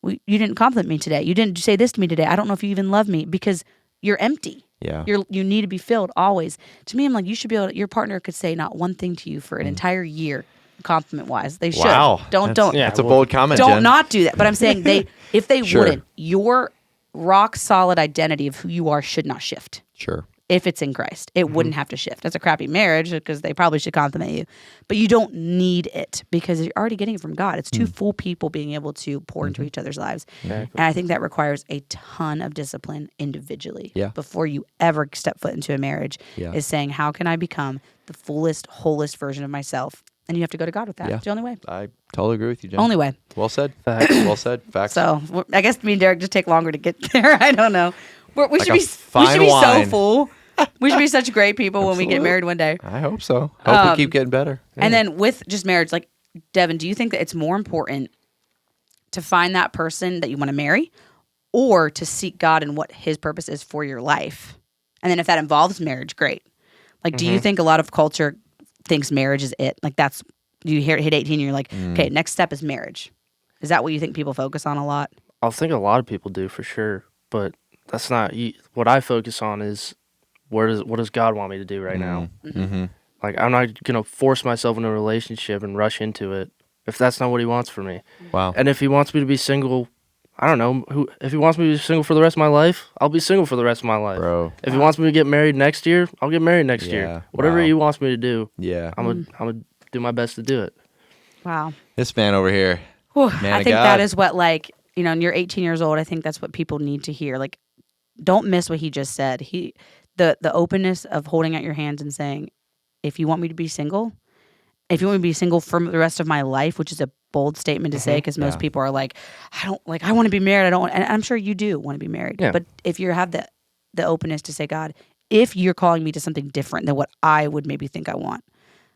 well, you didn't compliment me today. You didn't say this to me today. I don't know if you even love me, because you're empty. Yeah. You need to be filled always. To me, I'm like, you should be able to, your partner could say not one thing to you for an entire year, compliment wise. They should. Wow. Don't. That's a bold comment, Don't Jen. not do that. But I'm saying if they wouldn't, your rock solid identity of who you are should not shift. Sure. if it's in Christ. It wouldn't have to shift. That's a crappy marriage because they probably should compliment you. But you don't need it because you're already getting it from God. It's two full people being able to pour into each other's lives. Exactly. And I think that requires a ton of discipline individually before you ever step foot into a marriage is saying, how can I become the fullest, wholest version of myself? And you have to go to God with that. It's the only way. I totally agree with you, Jen. Only way. Well said. Facts. Well said. Facts. So I guess me and Derek just take longer to get there. I don't know. We should be so full. We should be such great people when we get married one day. I hope so. Hope we keep getting better. Yeah. And then with just marriage, like, Devin, do you think that it's more important to find that person that you want to marry or to seek God and what his purpose is for your life? And then if that involves marriage, great. Like, do you think a lot of culture thinks marriage is it? Like, that's, you hit 18 and you're like, okay, next step is marriage. Is that what you think people focus on a lot? I think a lot of people do for sure, but that's not what I focus on. Is what does God want me to do right now? Like, I'm not gonna force myself into a relationship and rush into it if that's not what he wants for me. Wow. And if he wants me to be single, I don't know. If he wants me to be single for the rest of my life, I'll be single for the rest of my life. Bro. If he wants me to get married next year, I'll get married next year. Whatever he wants me to do, I'm gonna do my best to do it. Wow. This man over here. Whew, I think that is what, like, you know, and you're 18 years old, I think that's what people need to hear. Like, don't miss what he just said. The openness of holding out your hands and saying, if you want me to be single, if you want me to be single for the rest of my life, which is a bold statement to say, because most people are like, I want to be married. I don't want, and I'm sure you do want to be married. Yeah. But if you have the openness to say, God, if you're calling me to something different than what I would maybe think I want,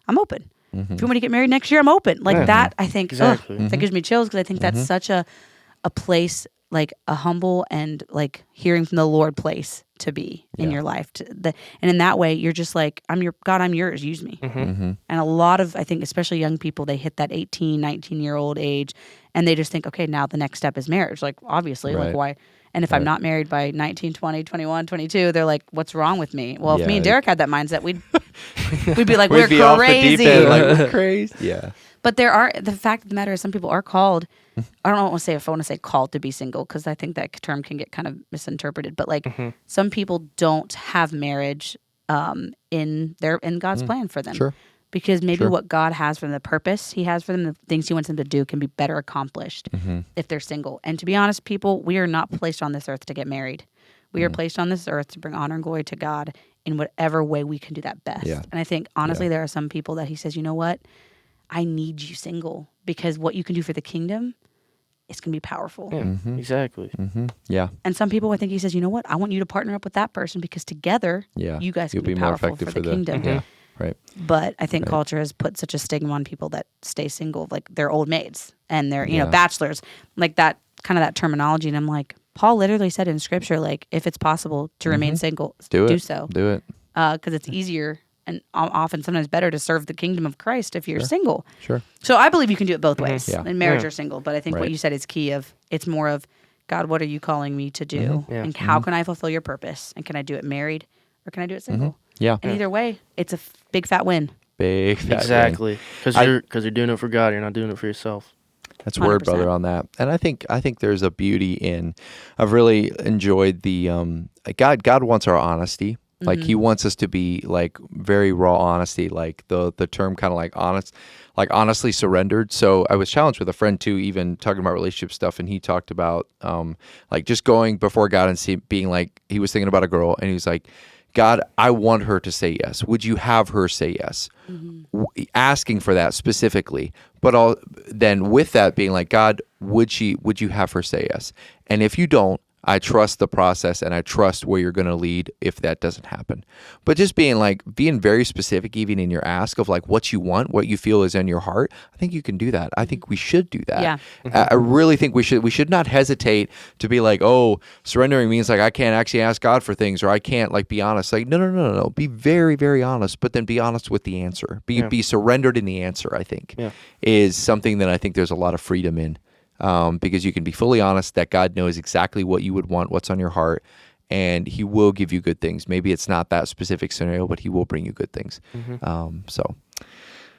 I'm open. If you want me to get married next year, I'm open. Like that, I think, that gives me chills because I think that's such a place, like a humble and like hearing from the Lord place to be in your life. And in that way, you're just like, I'm your God, I'm yours, use me. And a lot of, I think, especially young people, they hit that 18, 19-year-old age and they just think, okay, now the next step is marriage. Like, obviously, like why? And if I'm not married by 19, 20, 21, 22, they're like, what's wrong with me? Well, if me and Derek had that mindset, we'd be like, we're crazy. Off the deep end, like, we're crazy. Yeah. But the fact of the matter is some people are called, I don't want to say called to be single because I think that term can get kind of misinterpreted. But like some people don't have marriage in God's plan for them. Sure. Because maybe what God has for them, the purpose he has for them, the things he wants them to do can be better accomplished if they're single. And to be honest, people, we are not placed on this earth to get married. We are placed on this earth to bring honor and glory to God in whatever way we can do that best. Yeah. And I think, honestly, there are some people that he says, you know what? I need you single because what you can do for the kingdom is going to be powerful. Yeah, exactly. Yeah. And some people, I think he says, you know what? I want you to partner up with that person because together, you guys can be powerful for the kingdom. Yeah. Right. But I think culture has put such a stigma on people that stay single, like they're old maids and they're, you know, bachelors, like that kind of that terminology. And I'm like, Paul literally said in scripture, like, if it's possible to remain single, do so. Do it. Because it's easier and often sometimes better to serve the kingdom of Christ if you're single. Sure. So I believe you can do it both ways, in marriage or single. But I think what you said is key of, it's more of, God, what are you calling me to do? And how can I fulfill your purpose? And can I do it married or can I do it single? Yeah. And either way, it's a big fat win. Big fat exactly. Because you're doing it for God. You're not doing it for yourself. That's word, 100%. Brother, on that. And I think there's a beauty in, I've really enjoyed the, God wants our honesty. Like he wants us to be like very raw honesty, like the term kind of like honest, like honestly surrendered. So I was challenged with a friend too, even talking about relationship stuff. And he talked about like just going before God and being like, he was thinking about a girl and he was like, God, I want her to say yes. Would you have her say yes? Asking for that specifically, but then with that being like, God, would you have her say yes? And if you don't, I trust the process and I trust where you're going to lead if that doesn't happen. But just being very specific, even in your ask of like what you want, what you feel is in your heart, I think you can do that. I think we should do that. Yeah. I really think we should not hesitate to be like, oh, surrendering means like I can't actually ask God for things or I can't like be honest. Like, no. Be very, very honest, but then be honest with the answer. Be surrendered in the answer, I think, is something that I think there's a lot of freedom in. Because you can be fully honest that God knows exactly what you would want, what's on your heart, and he will give you good things. Maybe it's not that specific scenario, but he will bring you good things. So,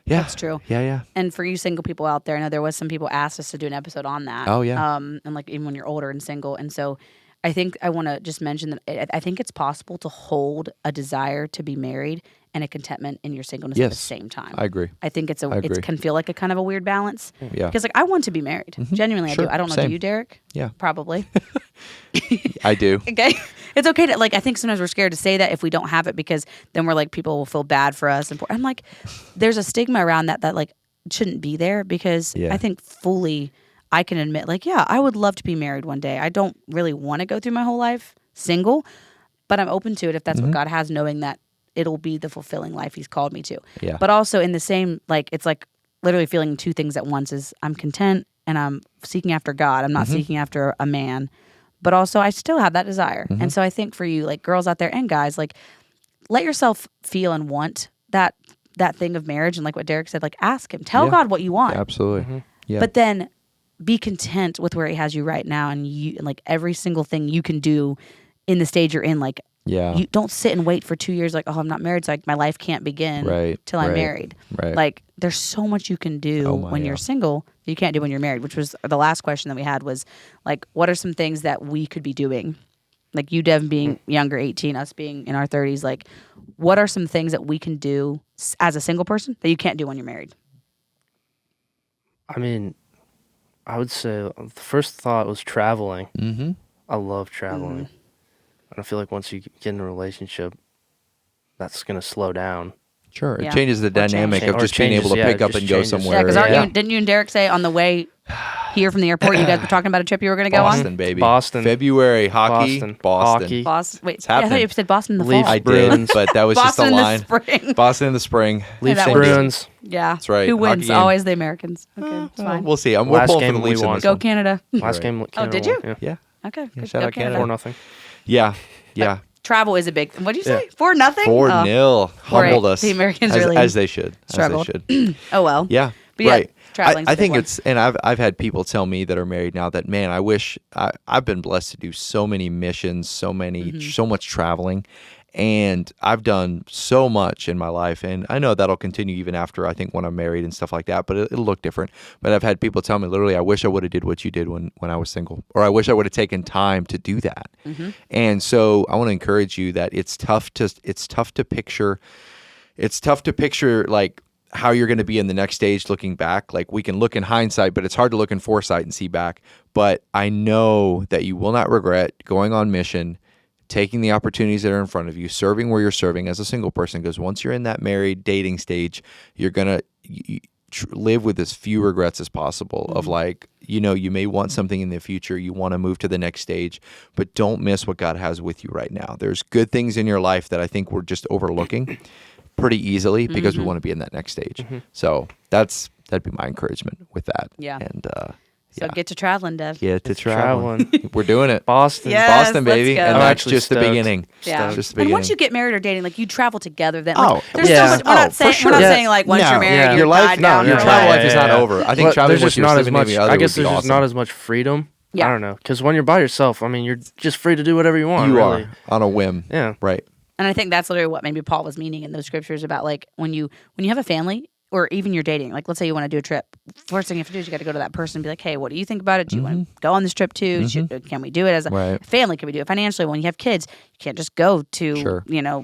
yeah. That's true. Yeah. And for you single people out there, I know there was some people asked us to do an episode on that. Oh, yeah. And like even when you're older and single. And so I think I want to just mention that I think it's possible to hold a desire to be married and a contentment in your singleness at the same time. I agree. I think it can feel like a kind of a weird balance. Yeah. Because like I want to be married. Genuinely, Sure. I do. I don't know. Same. Do you, Derek? Yeah. Probably. I do. Okay. It's okay to like. I think sometimes we're scared to say that if we don't have it because then we're like people will feel bad for us. And I'm like, there's a stigma around that like shouldn't be there because I think fully I can admit like I would love to be married one day. I don't really want to go through my whole life single, but I'm open to it if that's what God has, knowing that it'll be the fulfilling life He's called me to. Yeah. But also in the same like it's like literally feeling two things at once is I'm content and I'm seeking after God. I'm not seeking after a man. But also, I still have that desire. And so I think for you, like girls out there and guys, like let yourself feel and want that thing of marriage. And like what Derek said, like ask Him. Tell God what you want. Absolutely. Yeah. But then be content with where He has you right now. And like every single thing you can do in the stage you're in, like you don't sit and wait for 2 years like, oh, I'm not married, so like my life can't begin till I'm married. Right. Like there's so much you can do when you're single that you can't do when you're married, which was the last question that we had was like, what are some things that we could be doing? Like you, Devin, being younger, 18, us being in our 30s, like what are some things that we can do as a single person that you can't do when you're married? I mean, I would say the first thought was traveling. Mm-hmm. I love traveling. I feel like once you get in a relationship, that's going to slow down. Sure. It changes the dynamic of just being able to pick up and go somewhere. Yeah, because didn't you and Derek say on the way here from the airport, you guys were talking about a trip you were going to go on? Boston, baby. Boston. February, hockey, Boston. Boston. Wait, it's I happening. thought you said Boston in the Leafs, fall. I did, but that was just a line. Boston in the spring. Boston in the spring. Leafs, that was- Bruins. Yeah. That's right. Who wins? Hockey game. Always the Americans. Okay, it's fine. We'll see. We're Last pulling for game the we Leafs in won. this Go one. Canada. Last game. Canada did you? won, Yeah. Okay. Good. shout Go out Canada. 4-0. Yeah. Yeah. Travel is a big. What did you say? Yeah. 4-0. 4-0. Humbled us. The Americans as, really as they should. struggled. As they should. Oh well. Yeah. But yeah, right. traveling's a I big think one. it's, and I've had people tell me that are married now that, man, I wish I've been blessed to do so many missions, so much traveling. And I've done so much in my life, and I know that'll continue even after, I think, when I'm married and stuff like that, but it'll look different. But I've had people tell me, literally, I wish I would have did what you did when I was single, or I wish I would have taken time to do that. And so I want to encourage you that it's tough to picture like how you're going to be in the next stage looking back. Like we can look in hindsight, but it's hard to look in foresight and see back. But I know that you will not regret going on mission, taking the opportunities that are in front of you, serving where you're serving as a single person, because once you're in that married dating stage, you're going to live with as few regrets as possible of like, you may want something in the future, you want to move to the next stage, but don't miss what God has with you right now. There's good things in your life that I think we're just overlooking pretty easily because we want to be in that next stage. So that'd be my encouragement with that. Yeah. And So get to traveling, Dev. Get to traveling. We're doing it. Boston. Yes, Boston, baby. let's go. And I'm that's actually just the stoked. beginning. Yeah. Just the And beginning. once you get married or dating, like you travel together, then Oh, like, there's yeah. so much. We're not for saying we're not sure. saying like once No. you're married, Yeah. you're Your life, tied down. your for travel life. life is not over. I think But traveling there's with just your not as significant much. other I guess would be there's just awesome. not as much freedom. Yeah. I don't know, because when you're by yourself, I mean, you're just free to do whatever you want. You really. are on a whim. Yeah. Right. And I think that's literally what maybe Paul was meaning in those scriptures about like when you have a family or even you're dating, like let's say you want to do a trip. First thing you have to do is you got to go to that person and be like, hey, what do you think about it? Do you want to go on this trip too? Can we do it as a family? Can we do it financially? When you have kids, you can't just go to,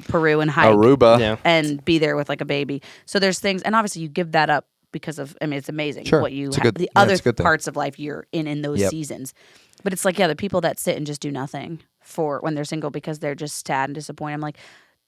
Peru and hike Aruba. and be there with like a baby. So there's things, and obviously you give that up because of, it's amazing what you have. The other parts of life you're in those seasons. But it's like, the people that sit and just do nothing for when they're single because they're just sad and disappointed. I'm like,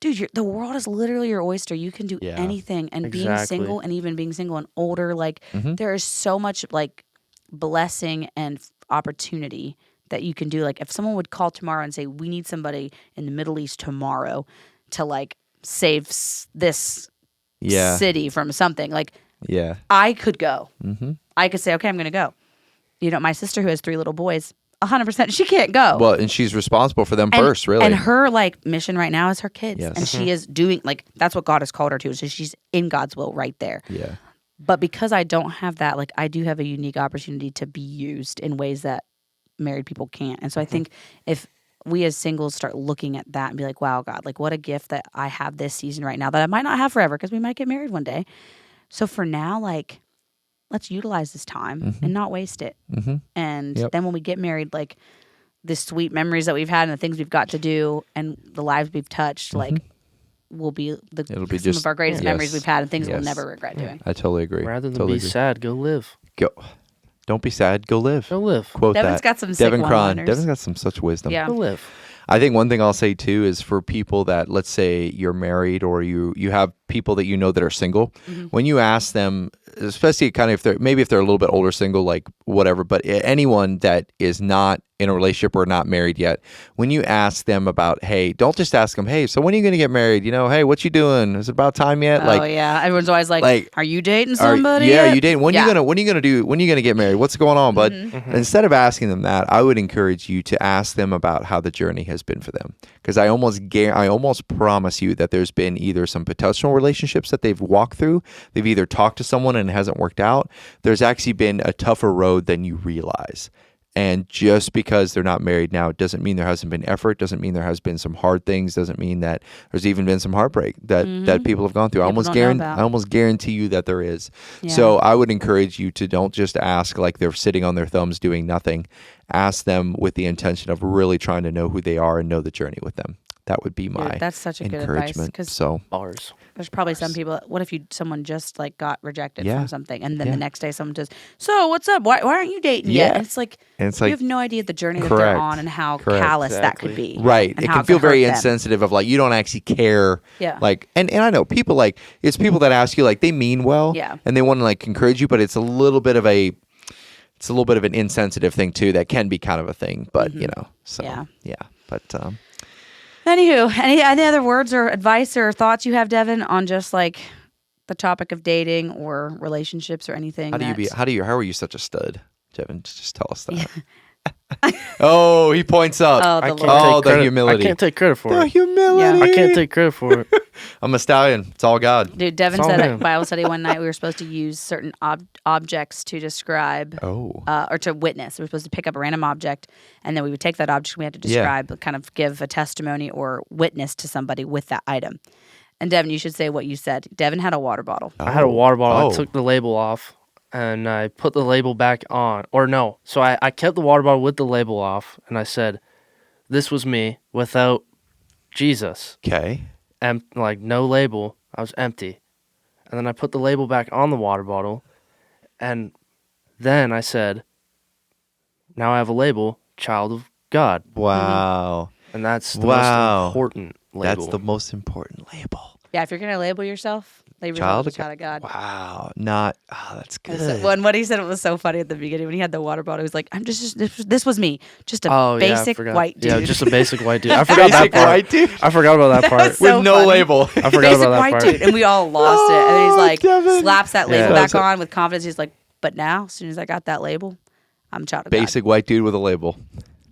dude, the world is literally your oyster. You can do anything. And being single and even being single and older, like there is so much like blessing and opportunity that you can do. Like if someone would call tomorrow and say, we need somebody in the Middle East tomorrow to like save this city from something, like I could go. I could say, okay, I'm going to go. My sister who has 3 little boys, 100%, she can't go. Well, and she's responsible for them first, really. And her like mission right now is her kids. Yes. And she is doing like, that's what God has called her to. So she's in God's will right there. Yeah. But because I don't have that, like I do have a unique opportunity to be used in ways that married people can't. And so I think if we as singles start looking at that and be like, wow, God, like what a gift that I have this season right now that I might not have forever because we might get married one day. So for now, like, let's utilize this time and not waste it. And then when we get married, like the sweet memories that we've had and the things we've got to do and the lives we've touched, like, will be some of our greatest memories we've had and things we'll never regret doing. I totally agree. Rather than be sad, go live. Don't be sad. Go live. Go live. Quote Devin's that. got some sick Devin Kran. one-liners. Devin's got some such wisdom. Yeah. Go live. I think one thing I'll say too is for people that, let's say you're married or you have people that you know that are single, when you ask them, especially kind of if they're a little bit older single, like whatever, but anyone that is not in a relationship or not married yet, when you ask them about, hey, don't just ask them, hey, so when are you going to get married? You know, hey, what you doing? Is it about time yet? Oh yeah, everyone's always like, are you dating somebody? Are you dating? When are you gonna get married? What's going on? But instead of asking them that, I would encourage you to ask them about how the journey has been for them, because I almost promise you that there's been either some potential relationships that they've walked through, they've either talked to someone and it hasn't worked out. There's actually been a tougher road than you realize. And just because they're not married now doesn't mean there hasn't been effort, doesn't mean there has been some hard things, doesn't mean that there's even been some heartbreak that people have gone through. I almost guarantee you that there is. Yeah. So I would encourage you to don't just ask like they're sitting on their thumbs doing nothing. Ask them with the intention of really trying to know who they are and know the journey with them. That would be my that's such a good advice, because there's probably some people. What if someone just like got rejected from something, and then the next day someone says, "So what's up? Why aren't you dating yet?" And it's like you have no idea the journey that they're on and how callous that could be. Right. It can feel very insensitive of like you don't actually care. Yeah. Like and I know people like it's people that ask you like they mean well. Yeah. And they want to like encourage you, but it's a little bit of an insensitive thing too. That can be kind of a thing, but you know. So yeah. But anywho, any other words or advice or thoughts you have, Devin, on just like the topic of dating or relationships or anything? How are you such a stud, Devin? Just tell us that. Oh, he points up. The humility. I can't take credit for it. The humility. Yeah. I can't take credit for it. I'm a stallion. It's all God. Dude, Devin said at Bible study one night we were supposed to use certain objects to describe or to witness. We were supposed to pick up a random object, and then we would take that object and we had to describe, kind of give a testimony or witness to somebody with that item. And Devin, you should say what you said. Devin had a water bottle. I had a water bottle. I took the label off. And I put the label back on. Or no. So I kept the water bottle with the label off. And I said, this was me without Jesus. Okay. Like no label. I was empty. And then I put the label back on the water bottle. And then I said, now I have a label, child of God. Wow. And that's the most important label. That's the most important label. Yeah, if you're going to label yourself, label yourself as a child of God. Wow. That's good. When what he said was so funny at the beginning when he had the water bottle. He was like, this was me. Just a basic white dude. Yeah, just a basic white dude. I forgot that part. White dude? I forgot about that part. So with no funny. Label. I forgot about that part. Dude. And we all lost it. And then he's like, Devin. slaps that label back on with confidence. He's like, but now, as soon as I got that label, I'm a child of God. Basic white dude with a label.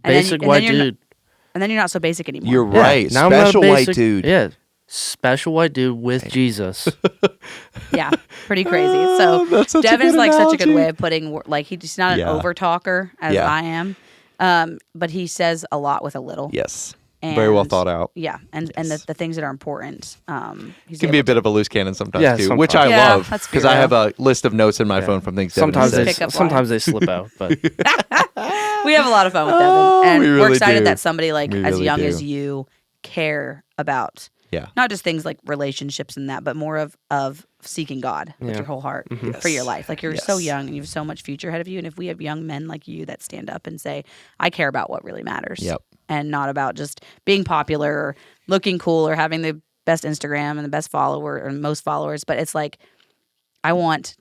Basic white dude. And then you're not so basic anymore. You're right. Now Special white dude. Yeah. Special white dude with Jesus. Yeah, pretty crazy. So Devin's like such a good way of putting, like he's not an over talker as I am, but he says a lot with a little. Yes, very well thought out. Yeah, and the things that are important. He can be a bit of a loose cannon sometimes too, which I love because I have a list of notes in my phone from things. Sometimes they slip out, but we have a lot of fun with Devin, and we're excited that somebody like as young as you care about. Yeah. Not just things like relationships and that, but more of seeking God with your whole heart for your life. Like you're so young and you have so much future ahead of you. And if we have young men like you that stand up and say, I care about what really matters. Yep. And not about just being popular or looking cool or having the best Instagram and the best follower or most followers. But it's like, I want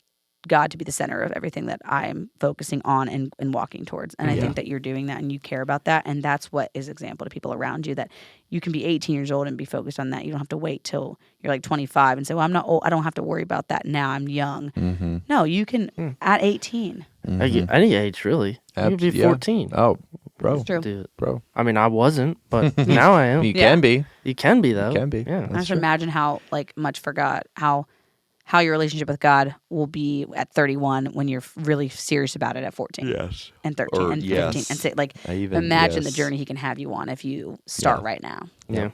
God to be the center of everything that I'm focusing on and walking towards. And I think that you're doing that and you care about that. And that's what is example to people around you, that you can be 18 years old and be focused on that. You don't have to wait till you're like 25 and say, well, I'm not old. I don't have to worry about that now. I'm young. Mm-hmm. No, you can at 18. Mm-hmm. Any age, really. You could be 14. Oh, bro. That's true. Dude. Bro. I mean, I wasn't, but now I am. You can be. You can be, though. You can be. Yeah. I just imagine how much for God, how your relationship with God will be at 31 when you're really serious about it at 14. Yes. And 13 and 15. And say, like, imagine the journey he can have you on if you start right now. Yeah.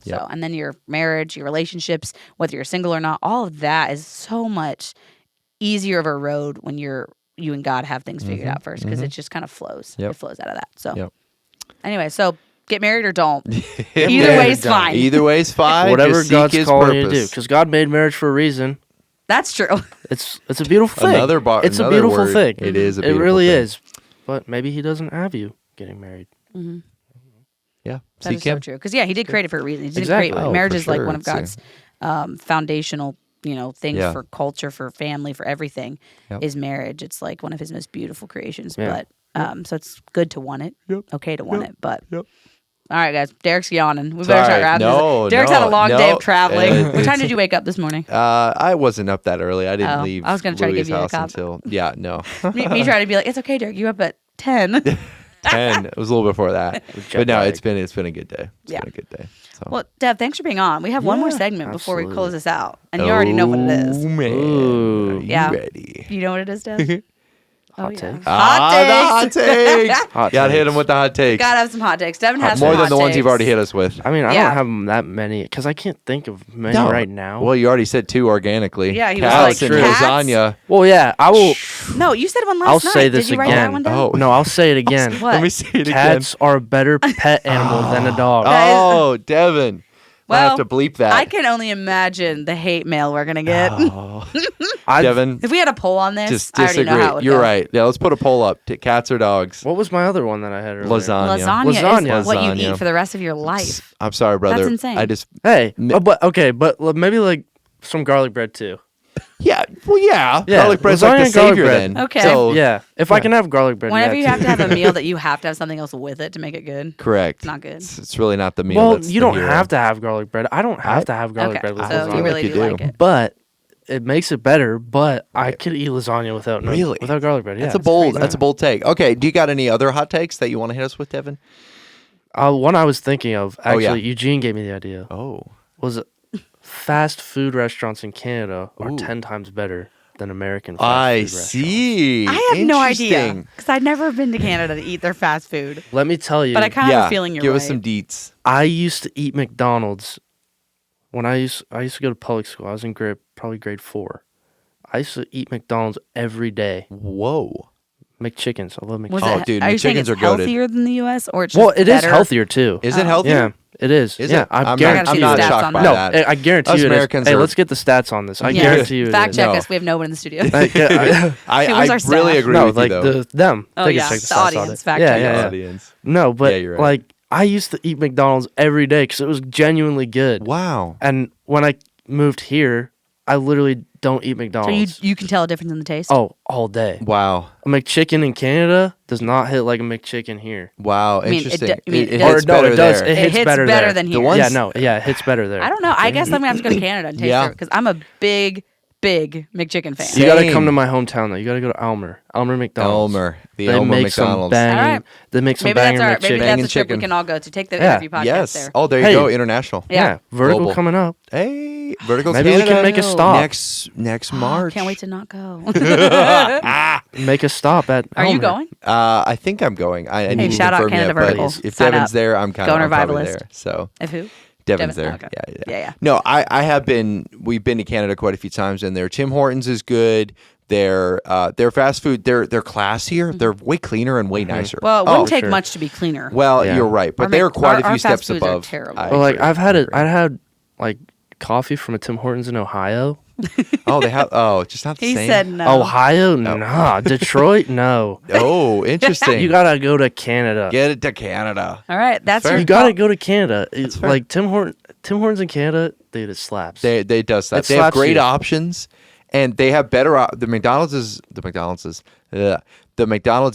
So, and then your marriage, your relationships, whether you're single or not, all of that is so much easier of a road when you and God have things figured out first, because it just kind of flows. It flows out of that. So Anyway, so get married or don't. Either way's fine. Either way's fine. Whatever Just God's seek his calling you to do, purpose. because God made marriage for a reason. That's true. It's a beautiful thing. It's a another beautiful word. thing. It is a beautiful It really thing. is. But maybe He doesn't have you getting married. Mm-hmm. Yeah. That is so true. Because He did create it for a reason. He did Exactly. create Oh, marriage for is like sure. one of It's God's foundational, things Yeah. for culture, for family, for everything. Yep. Is marriage. It's like one of His most beautiful creations. Yeah. But so it's good to want it. Yep. Okay to want Yep. it. But Yep. all right, guys. Derek's yawning. We It's better all start right. wrapping No, this. Derek's had a long day no. of traveling. What time It's- did you wake up this morning? I wasn't up that early. I didn't Oh, leave. I was gonna try to Louis' give you a house cop. until no me trying to be like, it's okay, Derek. You up at 10. 10. It was a little before that, but no, it's been a good day. It's Yeah. been a good day. So. Well, Dev, thanks for being on. We have one more Yeah, segment before we absolutely. close this out, and you already know what it is. Oh man, Ooh. are you Yeah. ready? You know what it is, Dev? Hot yeah. takes. The hot takes. Hot Gotta hit takes. him with the hot takes. Gotta have some hot takes. Devin has More some than hot the ones you've takes. already hit us with. I mean, I Yeah. don't have that many because I can't think of many No. right now. Well, you already said 2 organically. Yeah, he was Cats like, and cats? lasagna. Well, yeah, I will. No, you said one last I'll night. say this Did you write that again. one down? Oh. No, I'll say it again. What? Let me say it Cats are a better pet animal than a dog. Guys- Oh, Devin. I Well, have to bleep that. I can only imagine the hate mail we're gonna get. Oh. I- Devin, If we had a poll on this, just I already disagree. know how it would You're go. right. Yeah, let's put a poll up. Cats or dogs? What was my other one that I had earlier? Lasagna. Lasagna is what you Lasagna. eat for the rest of your life. I'm sorry, brother. That's insane. I just Hey, Mi- but okay, but maybe like some garlic bread too. yeah. Well, yeah. Yeah, Garlic bread's like lasagna the and garlic savior bread. then. Okay. So, Yeah, if I can have garlic bread. Whenever yeah, you have too. to have a meal that you have to have something else with it to make it good, correct. it's not good. It's really not the meal. Well, that's you the don't hero. have to have garlic bread. I don't have to have garlic Okay, bread with so lasagna. you really you do do. like it. But it makes it better. But I could eat lasagna without Really? without garlic bread. Yeah, That's a bold. That's a bold take. Okay. Do you got any other hot takes that you want to hit us with, Devin? One I was thinking of actually. yeah. Eugene gave me the idea. Oh. Was fast food restaurants in Canada are Ooh. 10 times better than American fast I food restaurants. see. I have no idea Interesting. because I've never been to Canada to eat their fast food. Let me tell you, But I kind of Yeah. have a feeling you're Give right. us some deets. I used to eat McDonald's when I used to go to public school. I was in probably grade 4. I used to eat McDonald's every day. Whoa. McChickens. I love Was McChickens. Oh, it, dude, are you saying McChickens it's are goated. healthier than the U.S. or it's just Well, it is better? healthier too. Is it Oh. healthier? Yeah, it is. Is yeah, it? I I'm guarantee I'm you not it is. shocked by by No, that. I guarantee Us you it is. Americans Hey, are- let's get the stats on this. I Yeah. guarantee you it Fact is. check No. us. We have no one in the studio. I Where's our really staff? agree No, with like you, though. them. Oh, They can yeah, check the the stats on audience, it. fact Yeah, check yeah, us. yeah. Audience. No, but Yeah, you're right. like I used to eat McDonald's every day because it was genuinely good. Wow. And when I moved here, I literally don't eat So McDonald's. you can tell a difference in the taste. Oh, all day. Wow. A McChicken in Canada does not hit like a McChicken here. Wow. I mean, it Interesting. do- I mean, it it does- hits Or no, better it does. there. It hits better there. than The here. ones- Yeah, no, yeah, it hits better there. I don't know. I guess I'm gonna have to go to Canada and taste Yeah. it because I'm a big McChicken fan. You got to Same. come to my hometown though. You got to go to Elmer McDonald's. Elmer. The They Elmer make McDonald's. some banging. All right. They make some Maybe that's banger our maybe McChicken. that's Banging a trip we chicken. can all go to. Take the Yeah. interview podcast Yes. there. Oh, there you Hey. go. International. Yeah. Vertical Global. coming up. Hey, Vertical Maybe we can Canada. make a stop. next March. Can't wait to not go. Make a stop at. Are you Elmer. going? I think I'm going. I need to shout out confirm Canada yet, but Vertical. if Sign Devin's up. there, I'm kind Go of on our probably Vibe there. list. So If who? Devin's Devin? there. Okay. Yeah. Yeah. No, I have been. We've been to Canada quite a few times, and their Tim Hortons is good. Their fast food, they're classier. They're way cleaner and way nicer. Well, it wouldn't for take sure. much to be cleaner. Well, Yeah. you're right, but Our they're Mc- quite a our few fast steps foods are above. terrible. I Well, like agree. I had like coffee from a Tim Hortons in Ohio. Oh, they have. Oh, just not the He same. said no. Ohio, nah. Detroit, no. Oh, interesting. You gotta go to Canada. get it to Canada. All right, that's Fair. your You gotta call. go to Canada. It's fair. like Tim Hortons in Canada, dude, it slaps. They does that. It They have slaps great you. options, and they have better. The McDonald's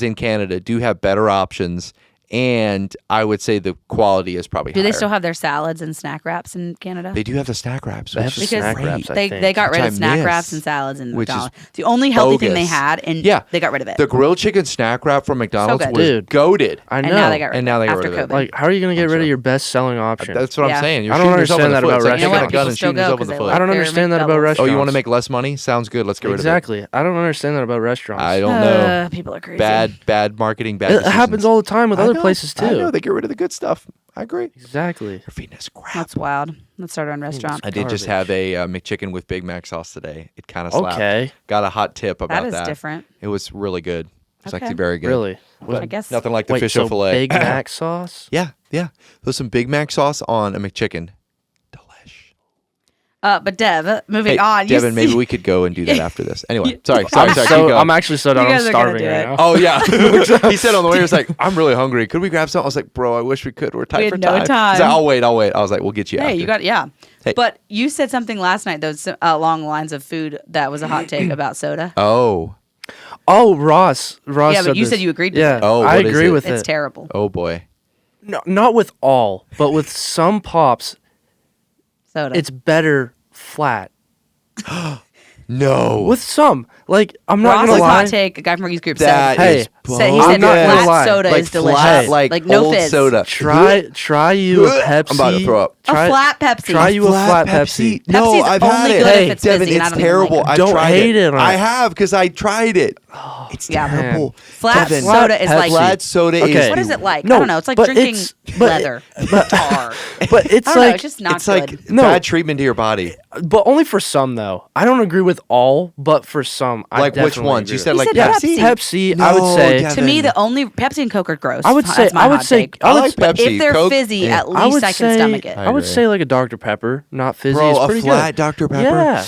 in Canada do have better options, and I would say the quality is probably. Do they higher. still have their salads and snack wraps in Canada? They do have the snack wraps. They have which the is Because snack great. wraps, I they think. got rid Which of I snack miss, wraps and salads in which is McDonald's. It's the only healthy thing they bogus. had, and Yeah. they got rid of it. The grilled chicken snack wrap from McDonald's good. was Dude. goated. I know. and now they got rid And of now it they got after rid of it. COVID. Like, how are you gonna get rid sure. of your best-selling option? That's what Yeah. I'm saying. You're I don't shooting yourself in understand the that foot. about It's like you know taking what? a gun People and still shooting go yourself in because the they foot. like I don't their understand that about McDoubles. restaurants. Oh, you want to make less money? Sounds good. Let's get rid of it. Exactly. I don't understand that about restaurants. I don't know. People are crazy. Bad marketing. Bad. It decisions. happens all the time with I other know. places too. I know they get rid of the good stuff. I agree. Exactly. You're feeding us crap. That's wild. Let's start our own restaurant. I did just garbage. have a McChicken with Big Mac sauce today. It kind of slapped. Okay. Got a hot tip about That that. is different. It was really good. It's actually very good. Really? I guess. Nothing like the fish fillet. Big Mac sauce? Yeah. There's some Big Mac sauce on a McChicken. Delish. But Dev, moving on. Devin, maybe we could go and do that after this. Anyway, sorry. Keep going. I'm actually so done. I'm starving right now. Oh, yeah. He said on the way, he was like, I'm really hungry. Could we grab something? I was like, bro, I wish we could. We're tight for time. No time. He's like, I'll wait. I was like, we'll get you after. Hey, you got, Hey. But you said something last night, though, along the lines of food that was a hot take about soda. Oh, Ross. Yeah, but you said you agreed with it. Oh, I agree with it. It's terrible. Oh, boy. No, not with all, but with some pops, Soda. it's better flat. No. With some. Like, I'm not Ross's going to lie. hot take, a guy from Marie's group That said. is Said he said not gonna lie. flat soda like is delicious. flat, like no old fizz. soda. Try you a Pepsi. I'm about to throw up. A flat Pepsi. Try you a flat Pepsi. No, Pepsi's I've only had it. good if Hey, it's Devin, fizzy, and I it's don't even terrible. like it. I've Don't tried hate it. I have because I tried it. It's terrible. Flat Devin, soda is like. flat soda Okay. is. What is it like? No, I don't know. It's like but drinking leather. Tar. But it's I don't know. like It's just not It's good. like No. bad treatment to your body. but only for some though. I don't agree with all, but for some I Like which definitely ones? agree You with. said He like said Pepsi. Pepsi, I No, would say. Devin. To me, the only Pepsi and Coke are gross. I would say That's my hot take. I like Pepsi. If they're Coke, fizzy, yeah. at least I can stomach it. I would agree. say like a Dr. Pepper, not fizzy. Bro, it's a pretty flat good. Dr. Pepper? Yeah.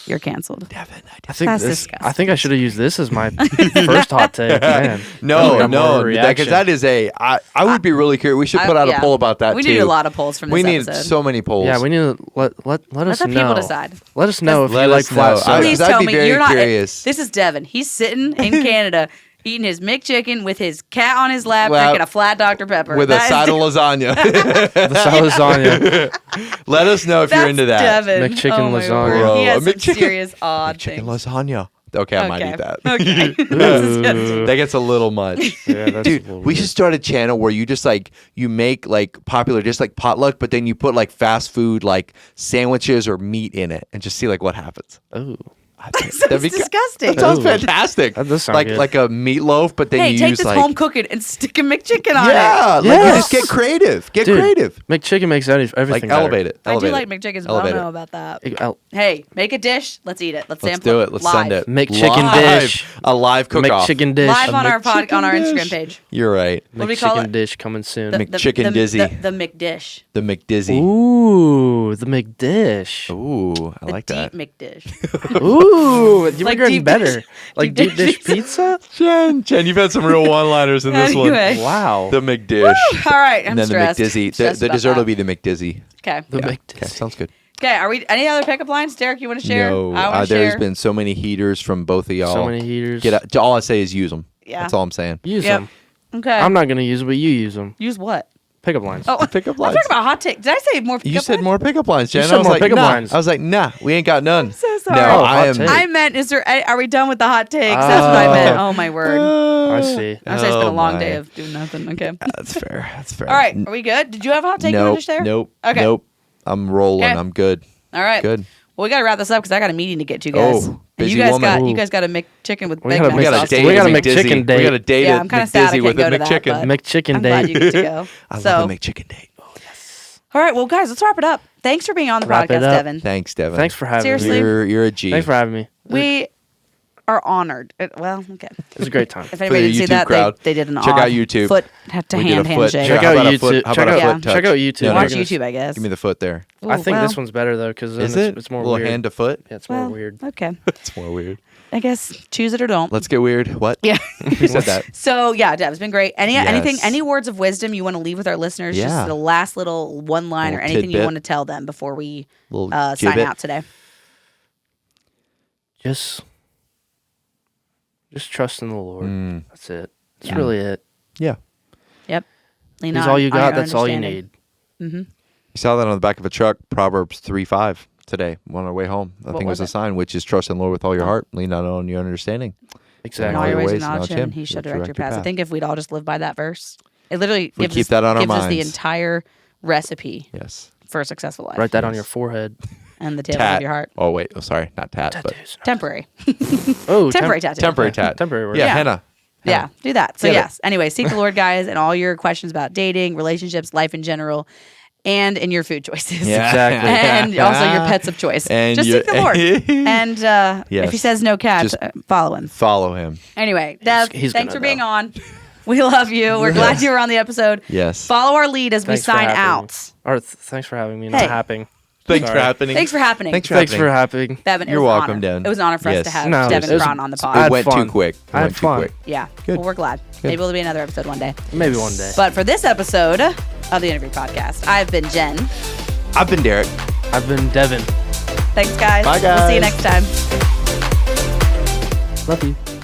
You're canceled. Devin, I think That's this. disgusting. I think I should have used this as my first hot take. Man. No, Got more because reaction. that is I would be really curious. We should put out a poll about that We too. need a lot of polls from this We need episode. so many polls. Yeah, we need to let us the know. people decide. Let us know if Let you like us flat know. soda. Please I'd tell be me very you're not. curious. This is Devin. He's sitting in Canada eating his McChicken with his cat on his lap, Lap. drinking a flat Dr. Pepper. with a side of lasagna. the lasagna. Let us know if you're into that. Devin. McChicken oh my lasagna. word. Bro, He has a some serious odd Chicken things. lasagna. Okay, I might eat that. Okay. This is just- That gets a little much. Yeah, that's Dude, we should start a channel where you just like you make like popular just like potluck, but then you put like fast food like sandwiches or meat in it and just see like what happens. Oh. That's disgusting. That sounds Ooh. fantastic. That does sound like good. like a meatloaf, but then Hey, you take use this like home cooking and stick a McChicken on yeah, it. like you Yes. just get creative. Get Dude, creative. McChicken makes everything Like better. elevate it. I do Elevate like it. McChickens, but I Elevate don't it. know about that. El- Hey, make a dish. Let's eat it. Let's Let's sample do it. Let's live. send it. McChicken Live. dish. A live cook-off. McChicken dish. Live on our McChicken on our dish. Instagram page. You're right. What do we call McChicken it? dish coming soon. McChicken dizzy. The McDish. The McDizzy. Ooh, the McDish. Ooh, I The like deep that. McDish. Ooh, you Like were getting deep better. dish- Like deep deep dish dish pizza? Jen, you've had some real one-liners in this one. Anyway. Wow. The McDish. All right, I'm And then stressed. the McDizzy. Stressed The about dessert that. will be the McDizzy. Okay. The Yeah. McDish. Okay, sounds good. Okay. Are we any other pickup lines, Derek? You want to share? No, I want to there's share. been so many heaters from both of y'all. So many heaters. Get out, all I say is use them. Yeah. That's all I'm saying. Use Yep. them. Okay. I'm not going to use them, but you use them. Use what? Pickup lines. Oh, Pickup I'm lines. talking about hot take. Did I say more? Pickup You said lines? more pickup lines, Jen. said I was more like, pickup nah. lines. I was like, nah, we ain't got none. So sorry. No, Oh, I hot am. take. I meant, are we done with the hot takes? That's what I meant. Oh my word. I see. I say it's been a long my. day of doing nothing. Okay. That's fair. That's fair. All right. Are we good? Did you have a hot take you Nope. wanted to share? Nope. Okay. Nope. I'm rolling. Okay. I'm good. All right. Good. Well, we got to wrap this up because I got a meeting to get to, guys. Oh, And busy you guys woman. got you guys got to make chicken with We bacon. gotta We make got sauce. a date. We got a at McChicken McDizzy. date. We got a date Yeah, at I'm kinda sad I McDizzy with can't a go to that, McChicken. but- McChicken I'm glad date. you get to go. I So, love a McChicken date. all right. Well, guys, let's wrap it up. Thanks for being on the Wrap it podcast, up. Devin. Thanks, Devin. Thanks for having Seriously? me. You're a G. Thanks for having me. We are honored. Well, okay. It was a great time. If anybody the didn't see YouTube that, crowd. they did an Check out odd YouTube. foot to We did a hand foot. handshake. Check How out about a YouTube. foot- how Check about a out foot touch? check out YouTube. No, Watch You're YouTube, I guess. Give me the foot there. Ooh, I think well, this one's better though because Is it? it's more a little weird. hand to foot? Yeah, it's more well, weird. Okay. It's more weird. I guess choose it or don't. Let's get weird. What? Yeah. Who said that? So yeah, Dev, it's been great. Anything, Yes. any words of wisdom you want to leave with our listeners? Yeah. Just the last little one line or Little anything you tidbit. want to tell them before we Little sign gibbet. out today. Just trust in the Lord. Mm. That's it. That's Yeah. really it. Yeah. Yep. Lean He's on- all you on got. your That's all you understanding. need. Mm-hmm. You saw that on the back of a truck, Proverbs 3:5 today on our way home. I What think it was was a it? sign, which is trust in the Lord with all your heart, lean not on your understanding. In Exactly. all your ways ways acknowledge him, and he He'll shall direct your direct your paths. I path. think if we'd all just live by that verse, it literally we gives, keep us, that on our gives us the minds. entire recipe Yes. for a successful life. Write that on your forehead. And the tail Tat. of your heart. Oh wait. Oh sorry, not tat, but Tattoos. Temporary. Oh, Temporary tattoo. temporary tat. Temporary word. Yeah, Yeah. henna. Yeah, do that. So Get it. yes. Anyway, seek the Lord, guys, and all your questions about dating, relationships, life in general. and in your food choices. Yeah. Exactly. And also your pets of choice. And just seek the Lord. And Yes. if he says no cats, follow him. Follow him. Anyway, Dev, He's thanks for gonna being know. on. We love you. We're glad you were on the episode. Yes. Follow our lead as Thanks we for sign having out. me. Or thanks for having me. Hey. Not happening. Thanks Sorry. for happening. Thanks for happening. Thanks for Thanks happening. for having. Devin, it You're was an welcome, honor. Devin. It was an honor for us Yes. to have No, Devin it was- Kran on the I It had pod. went fun. too quick. I had fun. Yeah. Good. Well, we're glad. Maybe there'll be another episode one day. Maybe one day. But for this episode of the Interview Podcast, I've been Jen. I've been Derek. I've been Devin. Thanks, guys. Bye, We'll see you guys. next time. Love you.